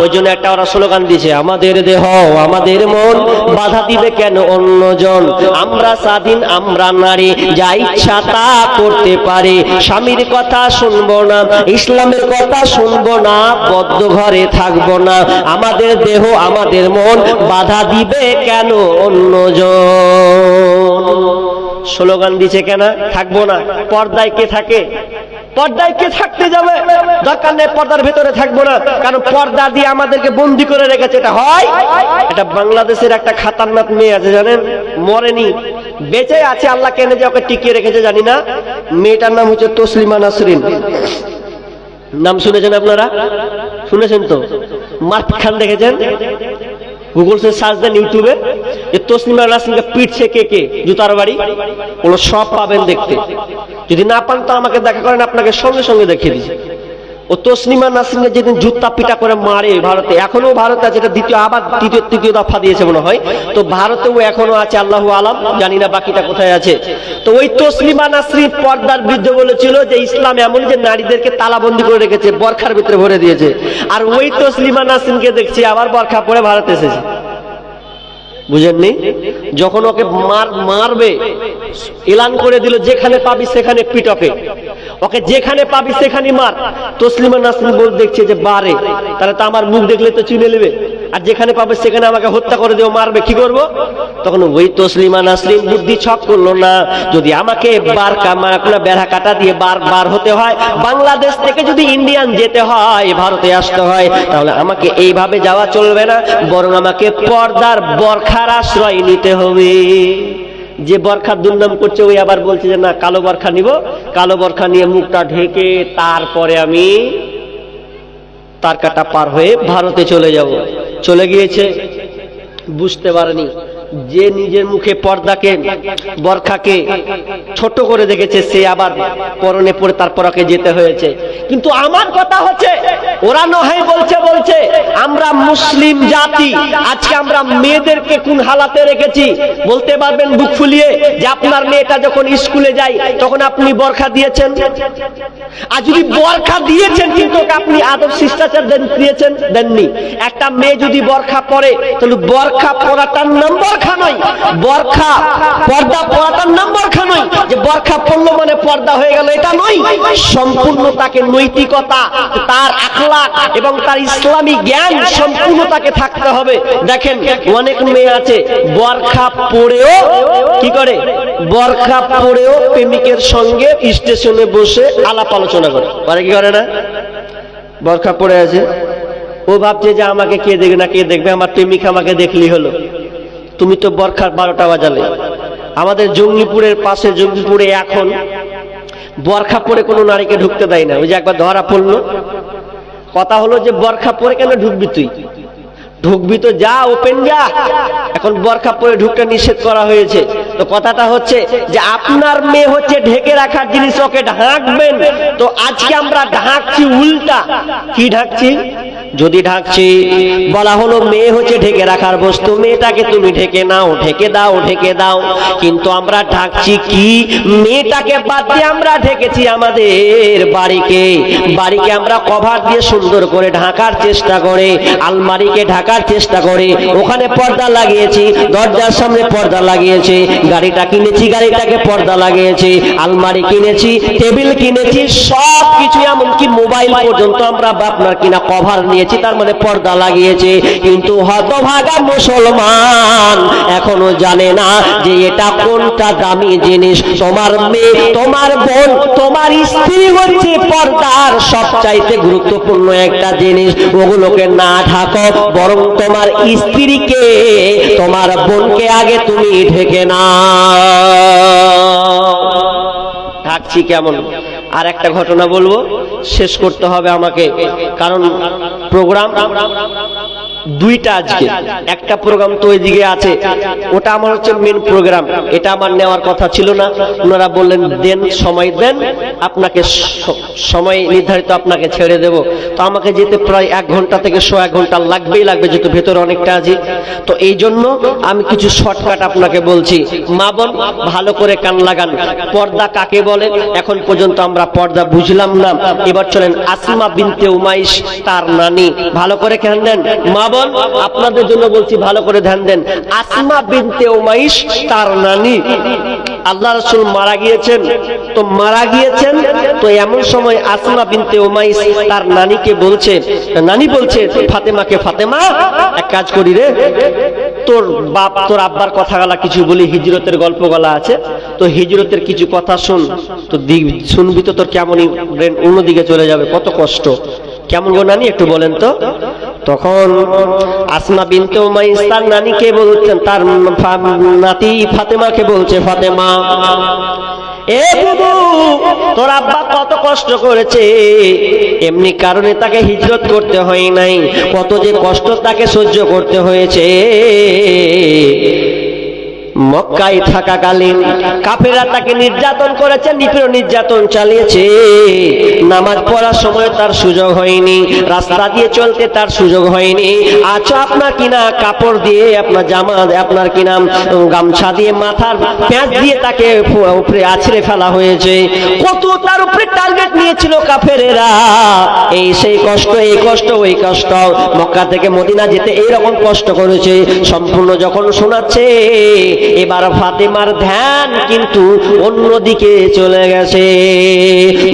ওই জন্য একটা ওরা স্লোগান দিয়েছে, আমাদের দেহ আমাদের মন, বাধা দিবে কেন অন্যজন, আমরা স্বাধীন, আমরা নারী, যা ইচ্ছা তা করতে পারি, স্বামীর কথা শুনবো না, ইসলামের কথা শুনবো না, বদ্ধ ঘরে থাকবো না, আমাদের দেহ আমাদের মন, বাধা দিবে কেন অন্যজন। স্লোগান দিছে কেন? থাকবো না। পর্দায় কে থাকে? পর্দায় কে থাকতে যাবে? দরকার নেই, পর্দার ভেতরে থাকবো না, কারণ পর্দা দিয়ে আমাদেরকে বন্দী করে রেখেছে। এটা হয়, এটা বাংলাদেশের একটা খাতারনাক মেয়ে আছে জানেন, মরেনি, বেঁচে আছে, আল্লাহ কেন যে ওকে টিকিয়ে রেখেছে জানি না। মেয়েটার নাম হচ্ছে তসলিমা নাসরিন। নাম শুনেছেন আপনারা? শুনেছেন তো? মারপিট খান দেখেছেন? গুগল সে সার্চ দেন ইউটিউবে, যে তসলিমা নাসরিনকে পিটছে কে কে, জুতার বাড়ি, ওগুলো সব পাবেন দেখতে। যদি না পান তো আমাকে দেখা করেন, আপনাকে সঙ্গে সঙ্গে দেখিয়ে দিই। ও তসলিমা নাসরিনকে যেদিন জুতা পিটা করে মারে ভারতে, এখনো ভারতে আছে, এটা দ্বিতীয় আবার তৃতীয় দফা দিয়েছে মনে হয়, তো ভারতেও এখনো আছে, আল্লাহু আলাম, জানি না বাকিটা কোথায় আছে। তো ওই তসলিমা নাসরিন পর্দার বিরুদ্ধে বলেছিল যে ইসলাম এমন যে নারীদেরকে তালাবন্দি করে রেখেছে, বরখার ভিতরে ভরে দিয়েছে। আর ওই তসলিমা নাসরিনকে দেখছি আবার বরখা পরে ভারতে এসেছে। বুঝেননি? যখন ওকে মারবে এলান করে দিল, যেখানে পাবি সেখানে পিট, ওকে যেখানে পাবি সেখানে মার। তসলিমা নাসরিন বল দেখছে যে বারে, তাহলে তো আমার মুখ দেখলে তো চিনে নেবে, আর যেখানে পাবে সেখানে আমাকে হত্যা করে দেও, মারবে, কি করব? তখন ওই তসলিমা নাসরিন বুদ্ধি ছক করলো না, যদি আমাকে বেড়া কাটা দিয়ে বার হতে হয়, বাংলাদেশ থেকে যদি ইন্ডিয়ান যেতে হয়, ভারতে আসতে হয়, তাহলে আমাকে এইভাবে যাওয়া চলবে না, বরং আমাকে পর্দার বরখার আশ্রয় নিতে হবে। যে বরখার দুর্নাম করছে ওই আবার বলছে যে না, কালো বরখা নিব, কালো বরখা নিয়ে মুখটা ঢেকে তারপরে আমি তার কাটা পার হয়ে ভারতে চলে যাব। চলে গিয়েছে, বুঝতে পারেনি যে নিজের মুখে পর্দাকে, বরখাকে ছোট করে দেখেছে, সে আবার পরনে পড়ে তারপর ওকে যেতে হয়েছে। কিন্তু আমার কথা হচ্ছে, ওরা নয় বলছে আমরা মুসলিম জাতি, আজকে আমরা মেয়েদেরকে কোন হালাতে রেখেছি বলতে পারবেন বুক ফুলিয়ে, যে আপনার মেয়েটা যখন স্কুলে যায় তখন আপনি বরখা দিয়েছেন? আর যদি বরখা দিয়েছেন কিন্তু আপনি আদব শিষ্টাচার দিয়েছেন? দেননি। একটা মেয়ে যদি বরখা পরে, তাহলে বরখা পরাটার নাম বরখা নয়, বরখা পর্দা পরাটার নাম বরখা নয়, যে বরখা পড়লো মানে পর্দা হয়ে গেল, এটা নয়। সম্পূর্ণ তাকে নৈতিকতা, তার আখলাক এবং তার ইসলামী জ্ঞান সম্পূর্ণ তাকে থাকতে হবে। দেখেন অনেক মেয়ে আছে বরখা পরেও কি করে, বরখা পরেও প্রেমিকের সঙ্গে স্টেশনে বসে আলাপ আলোচনা করে, কি করে না? বরখা পরে আছে, ও ভাবছে যে আমাকে কে দেখবে না, কে দেখবে, আমার প্রেমিক আমাকে দেখলি হলো। তুমি তো বরখার 12টা বাজালে। আমাদের জঙ্গিপুরের পাশে, জঙ্গিপুরে এখন বরখা পরে কোনো নারীকে ঢুকতে দেয় না। ওই যে একবার ধরা পড়লো, কথা হলো যে বরখা পরে কেন ঢুকবি তুই? ঢুকবি তো যা, ওপেন যা। এখন বরখা পরে ঢুকতে নিষেধ করা হয়েছে। তো কথাটা হচ্ছে যে আপনার মেয়ে হচ্ছে ঢেকে রাখার জিনিস, ওকে ঢাকবেন। তো আজকে আমরা ঢাকছি উল্টা। কি ঢাকছি? যদি ঢাকছি, বলা হলো মেয়ে হচ্ছে ঢেকে রাখার বস্তু, মেয়েটাকে তুমি ঢেকে নাও, ঢেকে দাও, ঢেকে দাও। কিন্তু আমরা ঢাকছি কি? মেয়েটাকে বাদ দিয়ে আমরা ঢেকেছি আমাদের বাড়িকে আমরা কভার দিয়ে সুন্দর করে ঢাকার চেষ্টা করে, আলমারিকে ঢাকার চেষ্টা করে, ওখানে পর্দা লাগিয়েছি, দরজার সামনে পর্দা লাগিয়েছি, গাড়িটা কিনেছি, গাড়িটাকে পর্দা লাগিয়েছি, আলমারি কিনেছি, টেবিল কিনেছি, সব কিছু এমনকি মোবাইল পর্যন্ত আমরা আপনার কিনা কভার নিয়েছি, তার মানে পর্দা লাগিয়েছে। কিন্তু হতভাগা মুসলমান এখনো জানে না যে এটা কোনটা দামি জিনিস। তোমার মেয়ে, তোমার বোন, তোমার স্ত্রী হচ্ছে পর্দার সবচাইতে গুরুত্বপূর্ণ একটা জিনিস। ওগুলোকে না ঢাকো, বরং তোমার স্ত্রীকে, তোমার বোনকে আগে তুমি ঢেকে নাও। ঢাকছি কেমন? আর একটা ঘটনা বলবো, শেষ করতে হবে আমাকে, কারণ প্রোগ্রাম দুইটা আজকে। একটা প্রোগ্রাম তো ওইদিকে আছে, ওটা আমার হচ্ছে মেন প্রোগ্রাম, এটা আমার নেওয়ার কথা ছিল না। ওনারা বললেন দেন, সময় দেন, আপনাকে সময় নির্ধারিত আপনাকে ছেড়ে দেব। তো আমাকে যেতে প্রায় 1 ঘন্টা থেকে 1.5 ঘন্টা লাগবেই লাগবে, যেহেতু ভেতরে অনেকটা আছে। তো এই জন্য আমি কিছু শর্টকাট আপনাকে বলছি। মা বোন ভালো করে কান লাগান। পর্দা কাকে বলে এখন পর্যন্ত আমরা পর্দা বুঝলাম না। এবার চলেন আসমা বিনতে উমাইস, তার নানি, ভালো করে ধ্যান দেন। মা বোন আপনাদের জন্য বলছি, ভালো করে ধ্যান দেন। আসমা বিনতে উমাইস, তার নানি, আল্লাহ রাসূল মারা গিয়েছেন। তো এমন সময় আসমা বিনতে উমাইস তার নানিকে বলছে, নানি বলছে ফাতেমাকে, ফাতেমা এক কাজ করি রে, তোর বাপ তোর আব্বার কথা গলা কিছু বলি, হিজরতের গল্প গলা আছে, তো হিজরতের কিছু কথা শুন, তো শুনবি তো তোর কেমনই ব্রেন অন্যদিকে চলে যাবে, কত কষ্ট। কেমন গো নানি একটু বলেন তো। তখন আসমা বিনতে উমাইস তার নানিকে বলছেন, তার নাতি ফাতেমাকে বলছে, ফাতেমা এ বুবু, তোর আব্বা কত কষ্ট করেছে, এমনি কারণে তাকে হিজরত করতে হয় নাই, কত যে কষ্ট তাকে সহ্য করতে হয়েছে। মক্কায় থাকাকালীন কাফেররা তাকে নির্যাতন করেছে, নির্যাতন চালিয়েছে। নামাজ পড়ার সময় তার সুযোগ হয়নি, রাস্তা দিয়ে চলতে তার সুযোগ হয়নি। আচ্ছা, আপনার কিনা কাপড় দিয়ে, আপনার জামা, আপনার কিনা গামছা দিয়ে, মাথার প্যাঁচ দিয়ে তাকে উপরে আছড়ে ফেলা হয়েছে। কত তার উপরে টার্গেট নিয়েছিল কাফেরেরা। এই সেই কষ্ট, এই কষ্ট, ওই কষ্ট, মক্কা থেকে মদিনা যেতে এইরকম কষ্ট করেছে। সম্পূর্ণ যখন শোনাচ্ছে, এবার ফাতেমার ধ্যান কিন্তু অন্যদিকে চলে গেছে।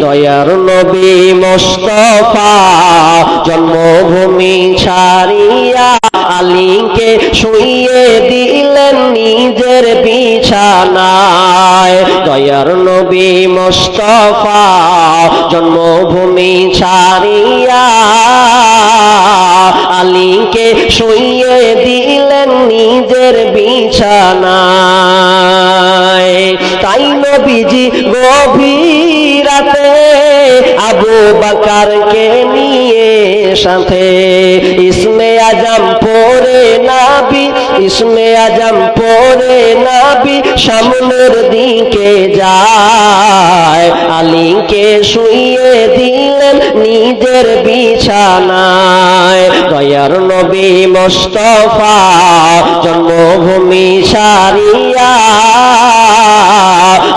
দয়ার নবী মুস্তাফা জন্মভূমি ছাড়িয়া আলীকে শুইয়ে দিলেন নিজের বিছানায়। দয়ার নবী মুস্তাফা জন্মভূমি ছাড়িয়া আলীকে শুইয়ে দিলেন নিজের বিছানায়। তাই নবীজি গভীর রাতে আবু বকরকে নিয়ে সাথে ইসমে আজম পড়ে নাবি, ইসমে আজম পড়ে নাবি সামনের দিকে যায়। আলীকে শুইয়ে দিলেন নিজের বিছানায়। দয়ার নবী মুস্তাফা জন্মভূমি ছাড়িয়া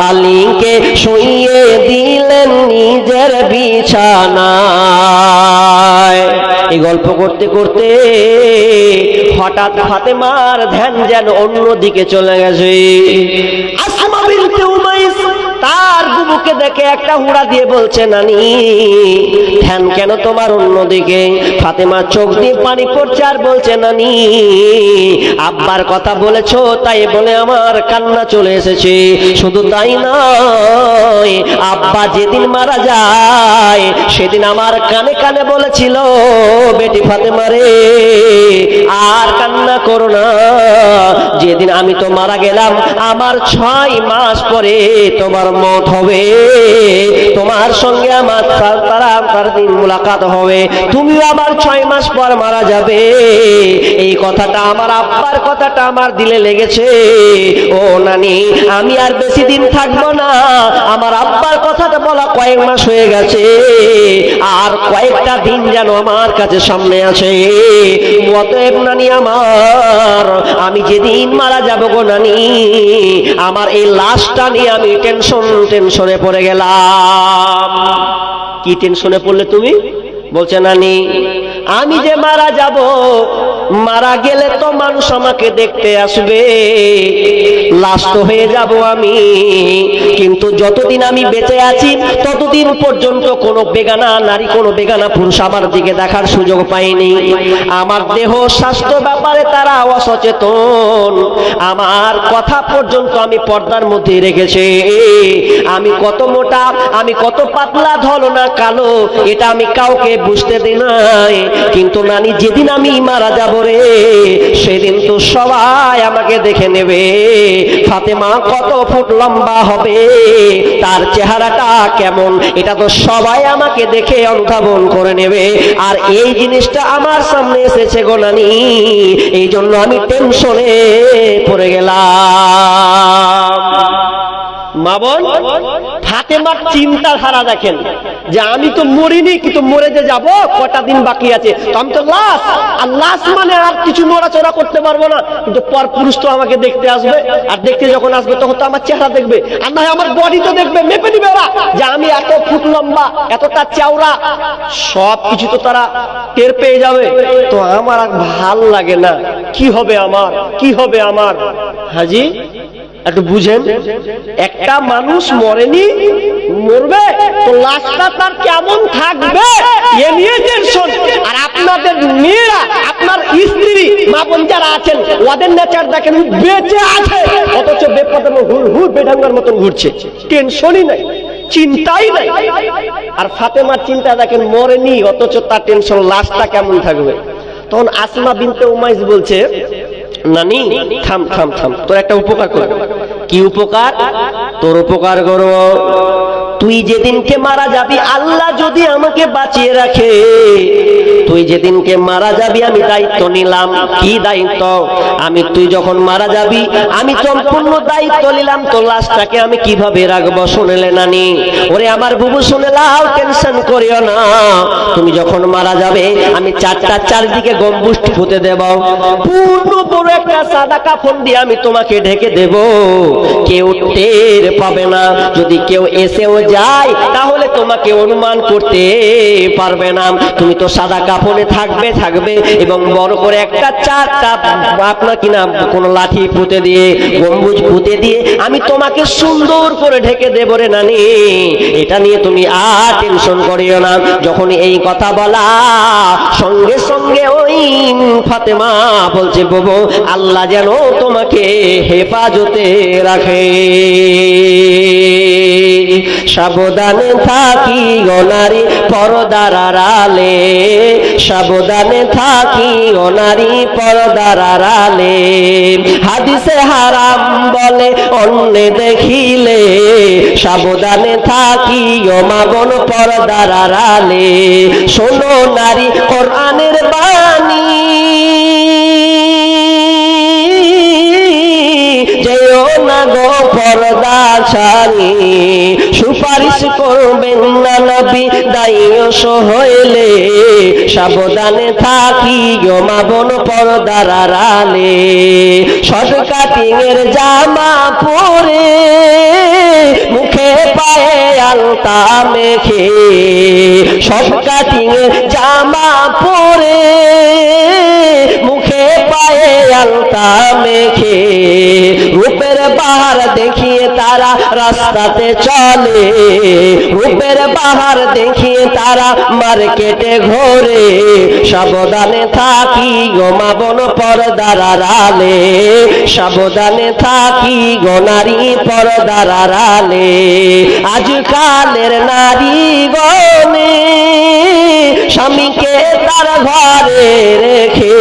আলীকে শুইয়ে দিলেন নিজের বিছানায়। এই গল্প করতে করতে হঠাৎ ফাতেমার ধ্যান যেন অন্যদিকে চলে গেছে। আসমা বিনতে উমাইস তার বুবুকে দেখে একটা হুড়া দিয়ে বলছে, নানি ধ্যান কেন তোমার অন্যদিকে? ফাতেমা চোখ দিয়ে পানি পড়ছে আর বলছে, নানি আব্বার কথা বলেছো তাই বলে আমার কান্না চলে এসেছে। শুধু তাই নয়, আব্বা যেদিন মারা যায় সেদিন আমার কানে কানে বলেছিল, বেটি ফাতেমা রে আর কান্না করো না, যেদিন আমি তো মারা গেলাম আমার 6 মাস পরে তোমার মত হবে, তোমার সঙ্গে আমার তার দিন মুলাকাত হবে, তুমিও আবার 6 মাস পর মারা যাবে। এই কথাটা আমার আব্বার কথাটা আমার দিলে লেগেছে। ও নানি, আমি আর বেশি দিন থাকবো না, আমার আব্বার কথাটা বলা কয়েক মাস হয়ে গেছে, আর কয়েকটা দিন যেন আমার কাছে সামনে আছে। অতএব নানি আমার, আমি যেদিন মারা যাবো গো নানি, আমার এই লাশটা নিয়ে আমি টেনশনে পড়ে গেলাম। কি টেনশনে পড়লে তুমি? বলছে, নানি আমি যে মারা যাব, মারা গেলে তো মানুষ আমাকে দেখতে আসবে, লাশ তো হয়ে যাব আমি, কিন্তু যতদিন আমি বেঁচে আছি ততদিন পর্যন্ত কোনো বেগানা নারী, কোনো বেগানা পুরুষ আমার দিকে দেখার সুযোগ পায়নি। আমার দেহ স্বাস্থ্য ব্যাপারে তারা অসচেতন, আমার কথা পর্যন্ত আমি পর্দার মধ্যে রেখেছি। আমি কত মোটা, আমি কত পাতলা, ধলো না কালো, এটা আমি কাউকে বুঝতে দিই নাই। কিন্তু নানি যেদিন আমি মারা যাব রে, সেদিন তো সবাই আমাকে দেখে নেবে, ফাতেমা কত ফুট লম্বা হবে, তার চেহারাটা কেমন, এটা তো সবাই আমাকে দেখে অনুধাবন করে নেবে। আর এই জিনিসটা আমার সামনে এসেছে গো নানি, এই জন্য আমি টেনশনে পড়ে গেলাম। মা বোন, ফাতেমার চিন্তাধারা দেখেন যে আমি তো মরিনি, কিন্তু মরে যে যাব, কটা দিন বাকি আছে, তো আমি তো লাশ, আর লাশ মানে আর কিছু নড়াচড়া করতে পারবো না, কিন্তু পর পুরুষ তো আমাকে দেখতে আসবে, আর দেখতে যখন আসবে তখন তো আমার চেহারা দেখবে, আর না আমার বডি তো দেখবে, মেপে নিবে ওরা যে আমি এত ফুট লম্বা, এতটা চওড়া, সব কিছু তো তারা টের পেয়ে যাবে। তো আমার আর ভাল লাগে না, কি হবে আমার, কি হবে আমার। হাজি একটু বুঝেন, একটা মানুষ মরেনি, মরবে তো লাশটা তার কেমন থাকবে এ নিয়ে টেনশন। আর আপনাদের মেয়েরা, আপনার স্ত্রী, মা বোন যারা আছেন, ওদের নেচার দেখেন, বেঁচে আছে অথচ বেপরোয়া হুড় বেঢঙ্গার মতন ঘুরছে, টেনশনই নাই, চিন্তাই নাই। আর ফাতেমার চিন্তা দেখেন, মরেনি অথচ তার টেনশন লাশটা কেমন থাকবে। তখন আসমা বিনতে উমাইস বলছে, নানি থাম থাম থাম, তোর একটা উপকার কর। কি উপকার? তোর উপকার করব। তুই যেদিনকে মারা যাবি, আল্লাহ যদি আমাকে বাঁচিয়ে রাখে, তুই যেদিনকে মারা যাবি আমি দায়িত্ব নিলাম। কি দায়িত্ব? তুই যখন মারা যাবি আমি সম্পূর্ণ দায়িত্ব নিলাম তোর লাশটাকে আমি কিভাবে রাখবো। শুনলে নানি, ওরে আমার বুবু শুনে লাও, টেনশন করিও না। তুমি যখন মারা যাবে আমি চারদিকে গম্বুজ পুঁতে দেব, পূর্ণ বড় একটা সাদা কাফন দিয়ে আমি তোমাকে ঢেকে দেব, কেউ টের পাবে না। যদি কেউ এসেও যায় তাহলে তোমাকে অনুমান করতে পারবে না। তুমি তো সাদা কাফনে থাকবে এবং বড় করে একটা চারটা আপনার কিনা কোন লাঠি পুঁতে দিয়ে, গম্বুজ পুঁতে দিয়ে আমি তোমাকে সুন্দর করে ঢেকে দেব রে নানি। এটা নিয়ে তুমি আর টেনশন করিও না। যখন এই কথা বলা সঙ্গে সঙ্গে ওই ফাতেমা বলছে, বাবু আল্লাহ যেন তোমাকে হেফাজতে রাখে। সাবধানে থাকি গো নারী পর্দার আড়ালে, সাবধানে থাকি গো নারী পর্দার আড়ালে। হাদিসে হারাম বলে অন্য দেখিলে, সাবধানে থাকি গো মা বোন পর্দার আড়ালে। শোনো নারী কোরআনের বাণী, যেও না গো পর্দা ছাড়ি, সুপারিশ করবেন না নবী দায়স হইলে। সাবধানে থাকি গো মা বোন পর্দার আড়ালে। শর্ট কাটিং এর জামা পরে, মুখে পায়ে আলতা মেখে, শর্ট কাটিং এর জামা পরে, মুখে পায়ে আলতা মেখে, রূপের বাহার দেখিয়ে তারা রাস্তাতে চলে, রূপের বাহার দেখিয়ে তারা মার্কেটে ঘোরে। সাবধানে থাকি গো মা বোন পর্দার আড়ালে, সাবধানে থাকি গো নারী পর্দার আড়ালে। আজকালের নারী গনে স্বামীকে তার ঘরে রেখে,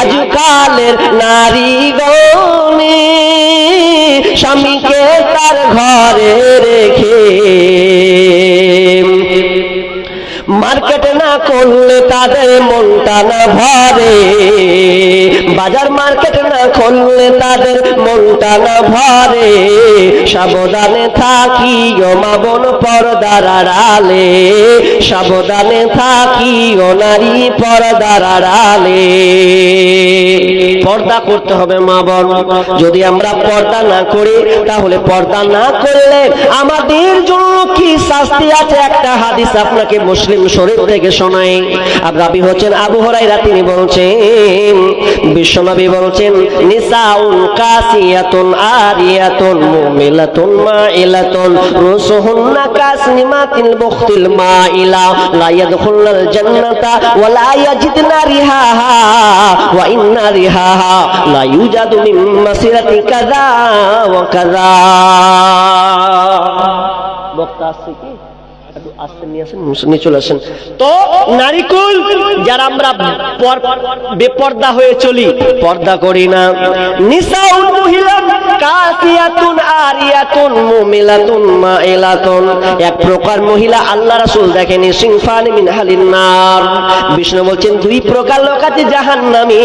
আজকালের নারী গনে স্বামীকে তার ঘরে রেখে। মার্কেট না করলে তাদের মনটা না ভরে, বাজার মার্কেট না করলে তাদের মনটা না ভরে। সাবধানে থাকি গো মা বোন পর্দার আড়ালে, সাবধানে থাকি গো নারী পর্দার আড়ালে। পর্দা করতে হবে মা বোন। যদি আমরা পর্দা না করি তাহলে পর্দা না করলে আমাদের জন্য কি শাস্তি আছে। একটা হাদিস আপনাকে মুসলিম শরীফ থেকে শোনাই। রাবী হচ্ছেন আবু হুরায়রা, তিনি বলছেন বিশ্বনবী বলছেন, নিসাউন কাসিয়াতুন আরিয়াতুন মুমিলাতুন মাইলাতুন রুসুহুন্না কাসনিমাতিল বুখতিল মাইলা লা ইয়াদখুলুল জান্নাতা ওয়া লা ইয়াজিদনা রিহাহা ওয়া ইন্না রিহাহা লা ইউজাদু মিন মাসিরাতি কাযা ওয়া কাযা। বক্তা আছে কি? চলে আসেন তো। নারীকুল যারা আমরা বেপর্দা হয়ে চলি, পর্দা করি না। নিসাউন মহিলা কাসিয়াতুন আরিয়াতুন মুমিলাতুন মাইলাতুন, এক প্রকার মহিলা আল্লাহ রাসূল দেখেনি। সিনফানি মিন আহলিন নার, বিষ্ণু বলছেন দুই প্রকার লোক আছে জাহান্নামী,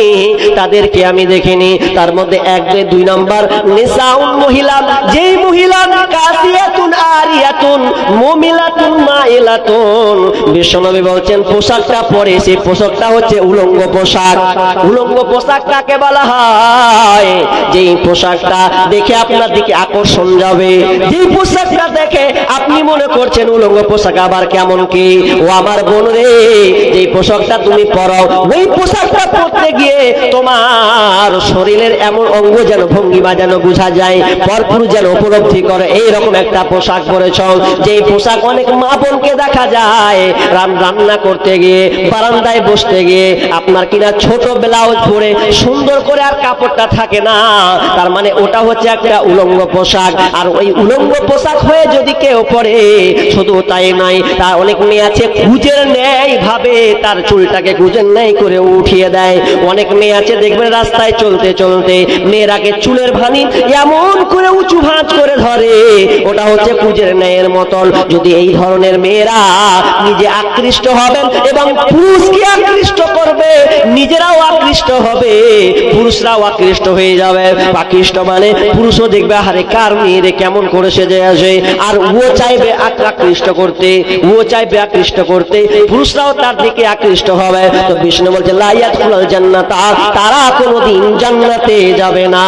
তাদেরকে আমি দেখিনি। তার মধ্যে 1, 2 নম্বর নিসাউন মহিলা, যেই মহিলা কাসিয়াতুন আরিয়াতুন মুমিলাতুন মাইলাতুন। বিশ্বনবী বলছেন পোশাকটা পরে, সেই পোশাকটা হচ্ছে উলঙ্গ পোশাক। উলঙ্গ পোশাক কাকে বলা হয়? যেই পোশাকটা দেখে আপনার দিকে আকর্ষণ যাবে, যেই পোশাকটা দেখে আপনি মনে করছেন উলঙ্গ পোশাক আবার কেমন কি। ও আমার বোন রে, যেই পোশাকটা তুমি পরো, ওই পোশাকটা পরতে গিয়ে তোমার শরীরের এমন অঙ্গ যেন ভঙ্গিমা যেন বোঝা যায়, পরপুরুষ যেন উপলব্ধি করে এইরকম একটা পোশাক পরেছ। যেই পোশাক অনেক মা বোনকে দেখা যায় রান্না করতে গিয়ে, বারান্দায় বসতে গিয়ে আপনার কিনা ছোট ব্লাউজ পরে সুন্দর করে আর কাপড়টা থাকে না, তার মানে ওটা হচ্ছে একটা উলঙ্গ পোশাক। আর ওই উলঙ্গ পোশাক হয়ে যদি কেউ পরে, শুধু তাই নয়, তার অনেক মেয়ে আছে গুজের ন্যায় ভাবে তার চুলটাকে গুজের ন্যায় করে উঠিয়ে দেয়। অনেক মেয়ে আছে দেখবেন রাস্তায় চলতে চলতে মেয়েরাকে চুলের ভানি এমন করে উঁচু ভাঁজ করে ধরে, ওটা হচ্ছে কুজের ন্যায়ের মতন। যদি এই ধরনের মেয়েরা নিজে আকৃষ্ট হবেন এবং পুরুষকে আকৃষ্ট করবে, নিজেরাও আকৃষ্ট হবে, পুরুষরাও আকৃষ্ট হয়ে যাবে। আকৃষ্ট মানে পুরুষও দেখবে আরে কার মেয়েরে কেমন করে সেজে আসে, আর ও চাইবে আকৃষ্ট করতে, ও চাইবে আকৃষ্ট করতে, পুরুষরাও তার দিকে আকৃষ্ট হবে। তো বিষ্ণু বলছে লা ইয়াদখুলুল জান্নাতা, তারা কোনোদিন জান্নাতে যাবে না।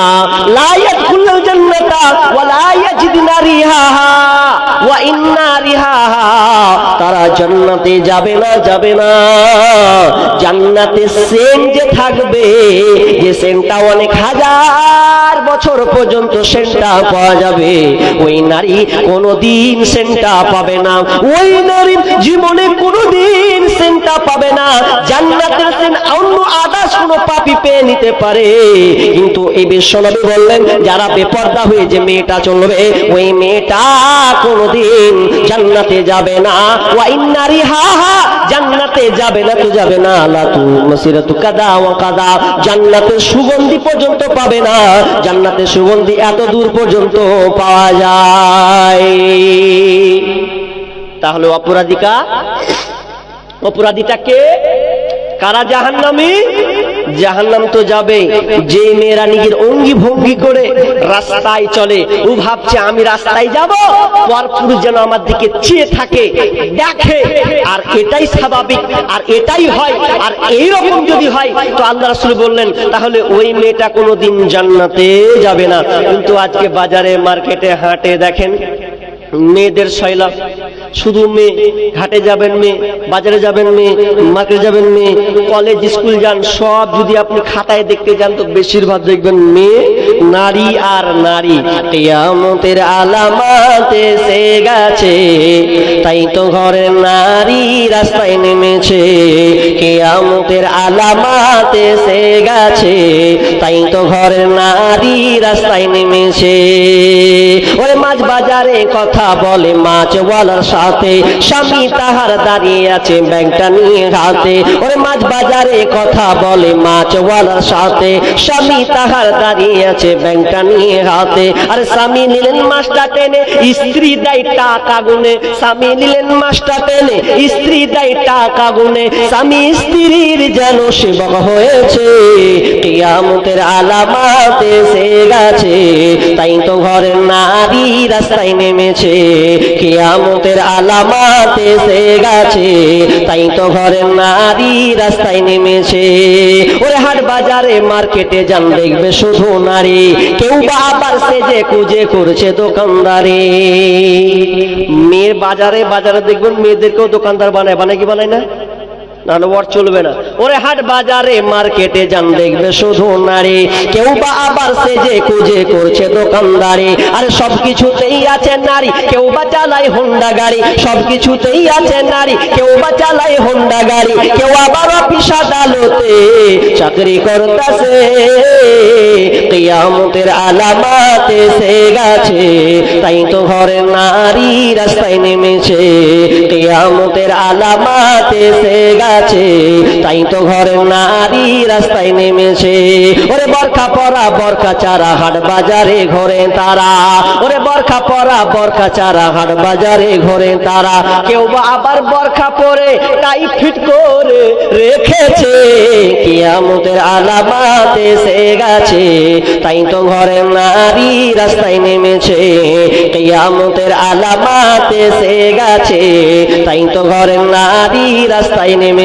লা ইয়াদখুলুল জান্নাতা ওয়া লা ইয়াজিদুনা রিহাহা ওয়া ইন্না রিহাহা, তারা জান্নাতে যাবে না, যাবে না। জান্নাতে সেন্ট যে থাকবে, যে সেন্টটা অনেক হাজার বছর পর্যন্ত সেন্টটা পাওয়া যাবে, ওই নারী কোনোদিন সেন্টটা পাবে না। ওই নারী জীবনে কোনোদিন সেন্টটা পাবে না। জান্নাতের সেন্ট অন্য আদার্স কোনো পাপী পেয়ে নিতে পারে, কিন্তু এই বিশ্বনবী বললেন যারা বেপরদা হয়ে যে মেয়েটা চলবে, ওই মেয়েটা কোনোদিন জান্নাতে যাবে না। ওয়া ইন্না রিহাহা, জান্নাতে যাবে না তো যাবে না। লাতু মাসিরাতু কাদা ওয়া কাদা, জান্নাতের সুগন্ধি পর্যন্ত পাবে না। জান্নাতের সুগন্ধি এত দূর পর্যন্ত পাওয়া যায়। তাহলে অপরাধীটা কে? কারা জাহান্নামী? জাহান্নাম তো যাবে যে মেয়েরা নিজের অঙ্গি ভঙ্গি করে রাস্তায় চলে, ও ভাবছে আমি রাস্তায় যাব, পর পুরুষ যেন আমার দিকে চেয়ে থাকে, দেখে, আর এটাই স্বাভাবিক, আর এটাই হয়। আর এইরকম যদি হয় তো আল্লাহ রাসূল বললেন তাহলে ওই মেয়েটা কোনোদিন জান্নাতে যাবে না। কিন্তু আজকে বাজারে, মার্কেটে, হাটে দেখেন মেয়েদের সয়লাভ, শুধু মেয়ে। ঘাটে যাবেন মেয়ে, বাজারে যাবেন মেয়ে, মার্কেটে যাবেন মেয়ে, কলেজ স্কুল যান, সব যদি আপনি খাতায় দেখতে যান তো বেশিরভাগ দেখবেন মেয়ে, নারী আর নারী। কিয়ামতের আলামত এসে গেছে, তাই তো ঘরের নারী রাস্তায় নেমেছে। কিয়ামতের আলামত এসে গেছে, তাই তো ঘরের নারী রাস্তায় নেমেছে। ওরে মাছ বাজারে কথা বলে মাছওয়ালার সাথে, স্বামী তাহার দাঁড়িয়ে আছে ব্যাগটা নিয়ে হাতে। ওরে মাছ বাজারে কথা বলে মাছওয়ালার সাথে, স্বামী তাহার দাঁড়িয়ে আছে ব্যাগটা নিয়ে হাতে। আরে স্বামী নিলেন মাছটা টেনে, স্ত্রী দেয় টাকা গুনে। স্বামী নিলেন মাছটা টেনে, স্ত্রী দেয় টাকা গুনে। স্বামী স্ত্রীর যেন সেবক হয়েছে। কিয়ামতের আলামত এসে গেছে, তাই তো ঘরের নারী রাস্তায় নেমেছে। কিয়ামতের আলামত এসে গেছে, তাই তো ঘরের নারী রাস্তায় নেমেছে। ওরে হাট বাজারে মার্কেটে যান দেখবে শুধু নারী, কেউ বা আবার সেজে কুজে করছে দোকানদারি। মেয়ের বাজারে দেখবেন মেয়েদেরকেও দোকানদার বানায় কি বানায় না? না ওর চলবে না। ওরে হাট বাজারে মার্কেটে যান দেখবে শুধু নারী, কেউ বা আবার সেজে কুজে করছে দোকানদারি। আরে সবকিছুতেই আছে নারী, কেউ বা চালায় হোন্ডা গাড়ি। সবকিছুতেই আছে নারী, কেউ বা চালায় হোন্ডা গাড়ি। কেউ আবার অফিস আদালতে চাকরি করতেছে। কিয়ামতের আলামত এসে গেছে, তাই তো ঘরের নারী রাস্তায় নেমেছে। কিয়ামতের আলামত এসে গেছে, তাই তো ঘরের নারী রাস্তায় নেমেছে। ওরে বরখা পরা বরখা চারা হাট বাজারে ঘোরে তারা। ওরে বরখা পরা বরখা চারা হাট বাজারে ঘোরে তারা। কেউ বা আবার বরখা পরে টাই ফিট করে রেখেছে। কিয়ামতের আলামত এসে গেছে, তাই তো ঘরের নারী রাস্তায় নেমেছে। কিয়ামতের আলামত এসে গেছে, তাই তো ঘরের নারী রাস্তায় নেমেছে।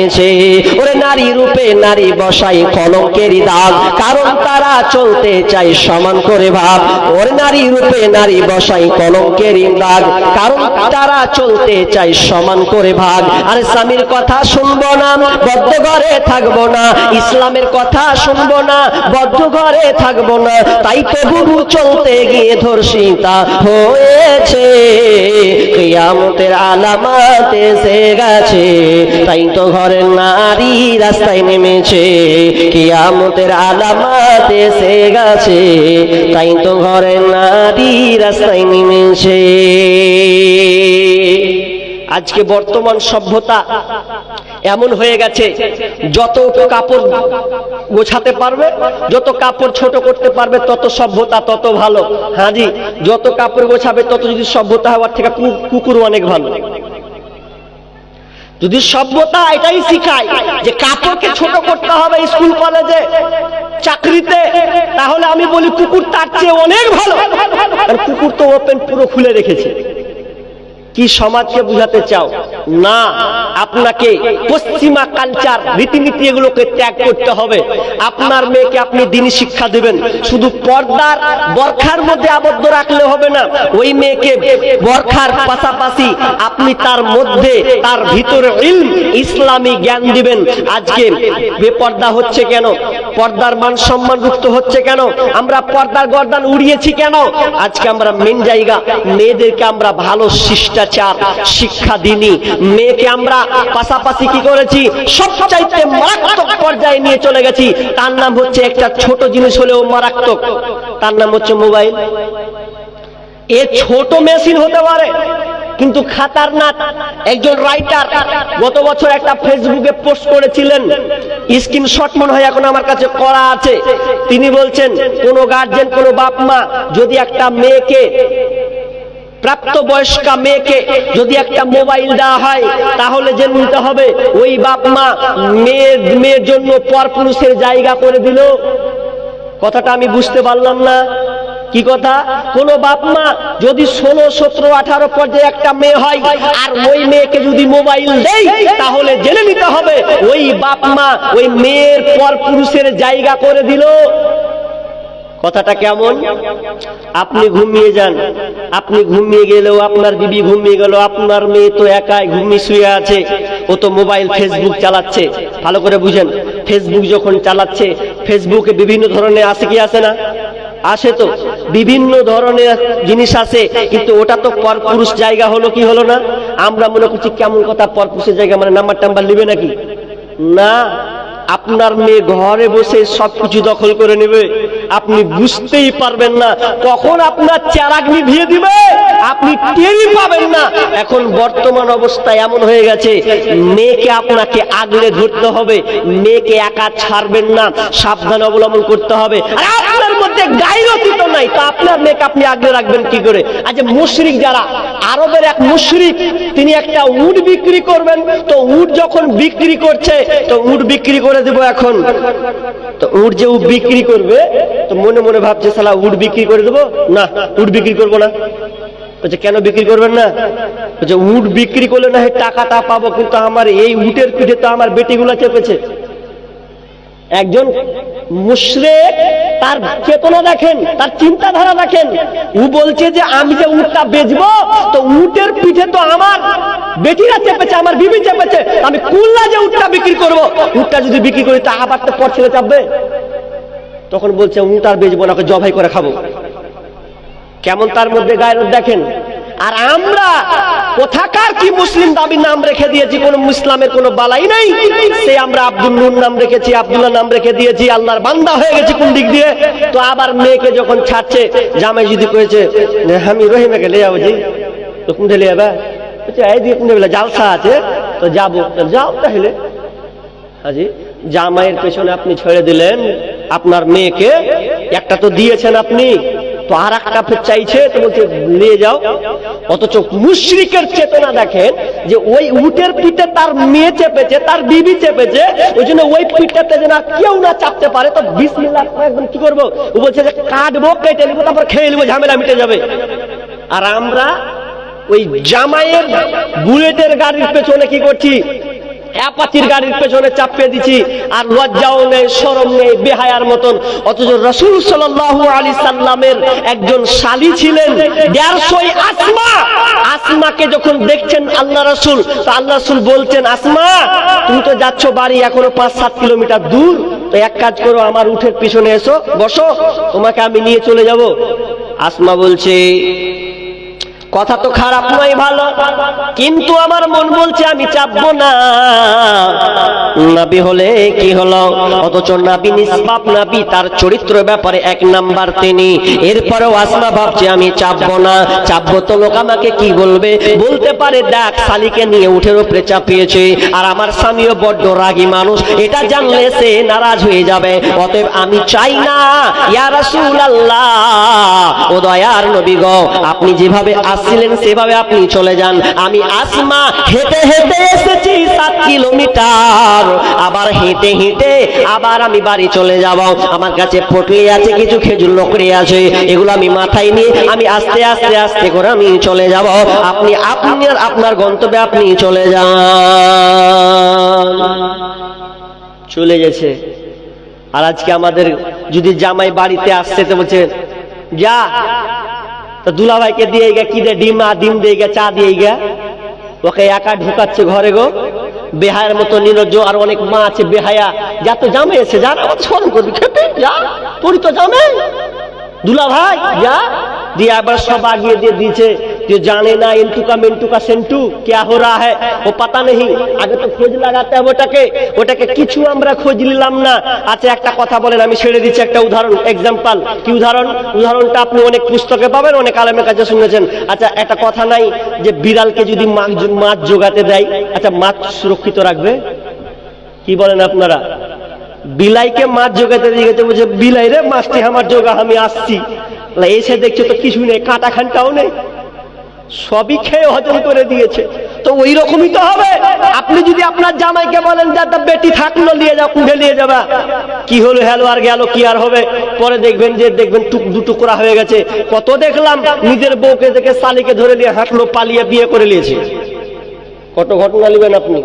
ওরে নারী রূপে নারী বসাই কলঙ্কেরই দাগ, কারণ তারা চলতে চায় সমান করে ভাব। ওরে নারী রূপে নারী বসাই কলঙ্কেরই দাগ, কারণ তারা চলতে চায় সমান করে ভাগ। আরে স্বামীর কথা শুনবো না, বদ্ধ ঘরে থাকবো না। ইসলামের কথা শুনবো না, বদ্ধ ঘরে থাকবো না। তাই তো বুবু চলতে গিয়ে ধর্ষিতা হয়েছে। কিয়ামতের আলামত এসে গেছে, তাই তো ঘরের নারী রাস্তায় নেমেছে। কিয়ামতের আলামত এসে গেছে, তাই তো ঘরের নারী রাস্তায় নেমেছে। আজকে বর্তমান সভ্যতা এমন হয়ে গেছে, যত কাপড় গোছাতে পারবে, যত কাপড় ছোট করতে পারবে, তত সভ্যতা তত ভালো। হ্যাঁ জি, যত কাপড় গোছাবে তত যদি সভ্যতা হওয়ার থেকে কুকুর অনেক ভালো। যদি সভ্যতা এটাই শিখায় যে কাপড়কে ছোট করতে হবে স্কুল কলেজে চাকরিতে, তাহলে আমি বলি কুকুর তার চেয়ে অনেক ভালো। আর কুকুর তো ওপেন পুরো খুলে রেখেছে। কি সমাজকে বুঝাতে চাও? না, আপনাকে পশ্চিমা কালচার রীতিনীতি এগুলোকে ত্যাগ করতে হবে। আপনার মেয়েকে আপনি দ্বীনি শিক্ষা দেবেন, শুধু পর্দার বরখার মধ্যে আবদ্ধ রাখলে হবে না। ওই মেয়েকে বরখার পাশাপাশি আপনি তার মধ্যে তার ভিতরে ইলম ইসলামী জ্ঞান দিবেন। আজকে বেপর্দা হচ্ছে কেন? পর্দার মান সম্মান রুক্ত হচ্ছে কেন? আমরা পর্দার গর্দান উড়িয়েছি কেন? আজকে আমরা মেন জায়গা, মেয়েদেরকে আমরা ভালো শিষ্টাচার শিক্ষা দিইনি। মেয়েকে আমরা পাশাপাশি কি করেছি? সবচাইতে মারাত্মক পর্যায়ে নিয়ে চলে গেছি। তার নাম হচ্ছে, একটা ছোট জিনিস হলেও মারাত্মক, তার নাম হচ্ছে মোবাইল। এ ছোট মেশিন হতে পারে কিন্তু খাতারনাক। একজন রাইটার গত বছর একটা ফেসবুকে পোস্ট করেছিলেন, স্ক্রিনশট মনে হয় এখন আমার কাছে করা আছে। তিনি বলছেন, কোন গার্জেন, কোন বাপ মা যদি একটা মেয়েকে, প্রাপ্তবয়স্কা মেয়েকে যদি একটা মোবাইল দেওয়া হয়, তাহলে জেনে নিতে হবে ওই বাপ মা মেয়ের জন্য পরপুরুষের জায়গা করে দিল। কথাটা আমি বুঝতে পারলাম না। কি কথা? কোন বাপ মা যদি 16, 17, 18 পর্যায়ে একটা মেয়ে হয় আর ওই মেয়েকে যদি মোবাইল দেয়, তাহলে জেনে নিতে হবে ওই বাপ মা ওই মেয়ের পরপুরুষের জায়গা করে দিল। কথাটা কেমন? আপনি ঘুমিয়ে যান, আপনি ঘুমিয়ে গেলেও আপনার বিবি ঘুমিয়ে গেল, আপনার মেয়ে তো একাই ঘুমিয়ে শুয়ে আছে, ও তো মোবাইল ফেসবুক চালাচ্ছে। ভালো করে বুঝেন, ফেসবুক যখন চালাচ্ছে, ফেসবুকে বিভিন্ন ধরনের আসে কি আসে না? আসে তো, বিভিন্ন ধরনের জিনিস আছে, কিন্তু ওটা তো পরপুরুষ জায়গা হলো কি হলো না? আমরা মনে করছি কেমন কথা, পরপুরুষের জায়গা মানে নাম্বার টাম্বার নেবে নাকি? না, আপনার মেয়ে ঘরে বসে সবকিছু দখল করে নেবে, আপনি বুঝতেই পারবেন না। কখন আপনার চেরাগ নিভিয়ে দিবে আপনি টেরই পাবেন না। এখন বর্তমান অবস্থা এমন হয়ে গেছে, মেয়েকে আপনাকে আগলে ধরতে হবে, মেয়েকে একা ছাড়বেন না, সাবধান অবলম্বন করতে হবে। আর আপনার মধ্যে গায়রতি তো নাই, তো আপনার মেয়েকে আপনি আগলে রাখবেন কি করে? আজ মুশরিক যারা, আরবের এক মুশরিক, তিনি একটা উট বিক্রি করবেন, তো উট যখন বিক্রি করছে, তো উট বিক্রি করে দেবো এখন, তো উট যে বিক্রি করবে, তো মনে মনে ভাবছে শালা উট বিক্রি করে দেবো না, উট বিক্রি করবো না। বলছে কেন বিক্রি করবেন না? বলছে উট বিক্রি করলে না টাকাটা পাবো, কিন্তু আমার এই উটের পিঠে তো আমার বেটিগুলা চেপেছে। একজন মুশরিক, তার চেতনা দেখেন, তার চিন্তাধারা দেখেন। ও বলছে যে আমি যে উটটা বেচবো, তো উটের পিঠে তো আমার বেটিরা চেপেছে, আমার বিবি চেপেছে, আমি কুল্লা যে উটটা বিক্রি করব, উটটা যদি বিক্রি করি তা আবার তো পর ছেলে চাপবে। তখন বলছে উট আর বেচবো না, জবাই করে খাবো। কেমন তার মধ্যে গায়রত দেখেন। আর আমরা কোথাকার কি মুসলিম দাবি নাম রেখে দিয়েছি, কোন মুসলামের কোনো বালাই নাই। সে আমরা আব্দুল নূর নাম রেখেছি, আব্দুল্লাহ নাম রেখে দিয়েছি, আল্লাহর বান্দা হয়ে গেছি কোন দিক দিয়ে। তো আবার মেয়েকে যখন ছাড়ছে, জামাই যদি কয়েছে আমি রহিমে গেলে যাবো, জি তো কোনটা লিয়ে যাবে? এই দিয়ে কোন জালসা আছে, তো যাবো, যাও তাহলে। হাজি, জামাইয়ের পেছনে আপনি ছেড়ে দিলেন আপনার মেয়েকে, একটা তো দিয়েছেন আপনি, তো আর একটা চাইছে, তো বলছে নিয়ে যাও। অথচ মুশরিকের চেতনা দেখেন, যে ওই উটের পিঠে তার মেয়ে চেপেছে, তার বিবি চেপেছে, ওই জন্য ওই পিঠটাতে যেন কেউ না চাপতে পারে, তো বিসমিল্লাহ একদম কি করবো, ও বলছে যে কাটবো, কেটে নিবো, তারপর খেয়ে নিবো, ঝামেলা মিটে যাবে। আর আমরা ওই জামাইয়ের বুলেটের গাড়ির পেছনে কি করছি, অ্যাপাচির গাড়ির পেছনে চাপিয়ে দিচ্ছি, আর লজ্জাও নেই, শরম নেই, বেহায়ার মতন। অথচ রাসূল সাল্লাল্লাহু আলাইহি সাল্লামের একজন শালী ছিলেন 150 আসমা। আসমাকে যখন দেখছেন আল্লাহ রাসূল, তো আল্লাহ রাসূল বলছেন, আসমা তুমি তো যাচ্ছ বাড়ি এখনো 5-7 কিলোমিটার দূর, তো এক কাজ করো, আমার উঠের পিছনে এসো, বসো, তোমাকে আমি নিয়ে চলে যাব। আসমা বলছে কথা তো খারাপ নয়, ভালো, কিন্তু আমার মন বলছে আমি চাপবো না। নবী হলে কি হলো, অথচ নবী নিষ্পাপ নবী, তার চরিত্র ব্যাপারে 1 নাম্বার তিনি। এরপরেও আসমা ভাবছে আমি চাপবো না, চাপবো তো লোক আমাকে কি বলবে, বলতে পারে দেখ শালিকে নিয়ে উঠের উপরে চাপিয়েছে, আর আমার স্বামীও বড্ড রাগী মানুষ, এটা জানলে সে নারাজ হয়ে যাবে, অতএব আমি চাই না। ইয়া রাসূলুল্লাহ, ও দয়ার নবী গো, আপনি যেভাবে আসছিলেন সেভাবে আপনি চলে যান। আমি আসমা হেঁটে হেঁটে এসেছি 7 কিলোমিটার, আবার হেঁটে হেঁটে আবার আমি বাড়ি চলে যাব। আমার কাছে পটলি আছে, কিছু খেজুর লকড়ি আছে, এগুলো আমি মাথায় নিয়ে আমি আস্তে আস্তে আস্তে করে আমি চলে যাব। আপনি আপনার গন্তব্যে আপনি চলে যান। চলে গেছে। আর আজকে আমাদের যদি জামাই বাড়িতে আসছে তো বলছে যা, তো দুলাভাইকে দিয়ে গে কি দে, ডিম দিয়ে গে, চা দিয়ে গে, ওকে একা ঢুকাচ্ছে ঘরে গো, বেহায়ের মতো নিরজ্জ। আর অনেক মা আছে বেহায়া, যা তো জামাই এসে, যা আমার স্মরণ করবি, খেপে যা, তোরই তো জামাই, দুলাভাই যা, দিয়ে একবার সব আগিয়ে দিয়ে দিয়েছে। जो जाने ना इंटू का मिंटू का सेंटू क्या हो रहा है वो पता नहीं, आगे तो खोज लगाते हैं ওটাকে কিছু আমরা খোঁজ নিলাম না। আচ্ছা একটা কথা বলেন, আমি ছেড়ে দিচ্ছি একটা উদাহরণ, এক্সাম্পল। কি উদাহরণটা আপনি অনেক পুস্তকে পাবেন, অনেক আলেমের কাছে শুনেছেন। আচ্ছা একটা কথা নাই যে বিড়ালকে যদি মাছ জোগাতে দেয়, আচ্ছা মাছ সুরক্ষিত রাখবে? কি বলেন আপনারা? বিলাইকে মাছ জোগাতে দিয়ে গেছে, বলছে বিলাই রে মাছটি আমার জোগা, আমি আসছি, এসে দেখছে তো কিছু নেই, কাঁটা খানটাও নেই, সবই খেয়ে হজম করে দিয়েছে। তো ওই রকমই তো হবে। আপনি যদি আপনার জামাইকে বলেন যা তা বেটি থাকলো নিয়ে যাও, কুড়ে নিয়ে যাবা, কি হলো হ্যালো আর গেল, কি আর হবে? পরে দেখবেন দু টুকরা হয়ে গেছে। কত দেখলাম নিজের বউকে দেখে শালিকে ধরে নিয়ে হাঁটলো, পালিয়ে বিয়ে করে নিয়েছে। কত ঘটনা নেবেন আপনি?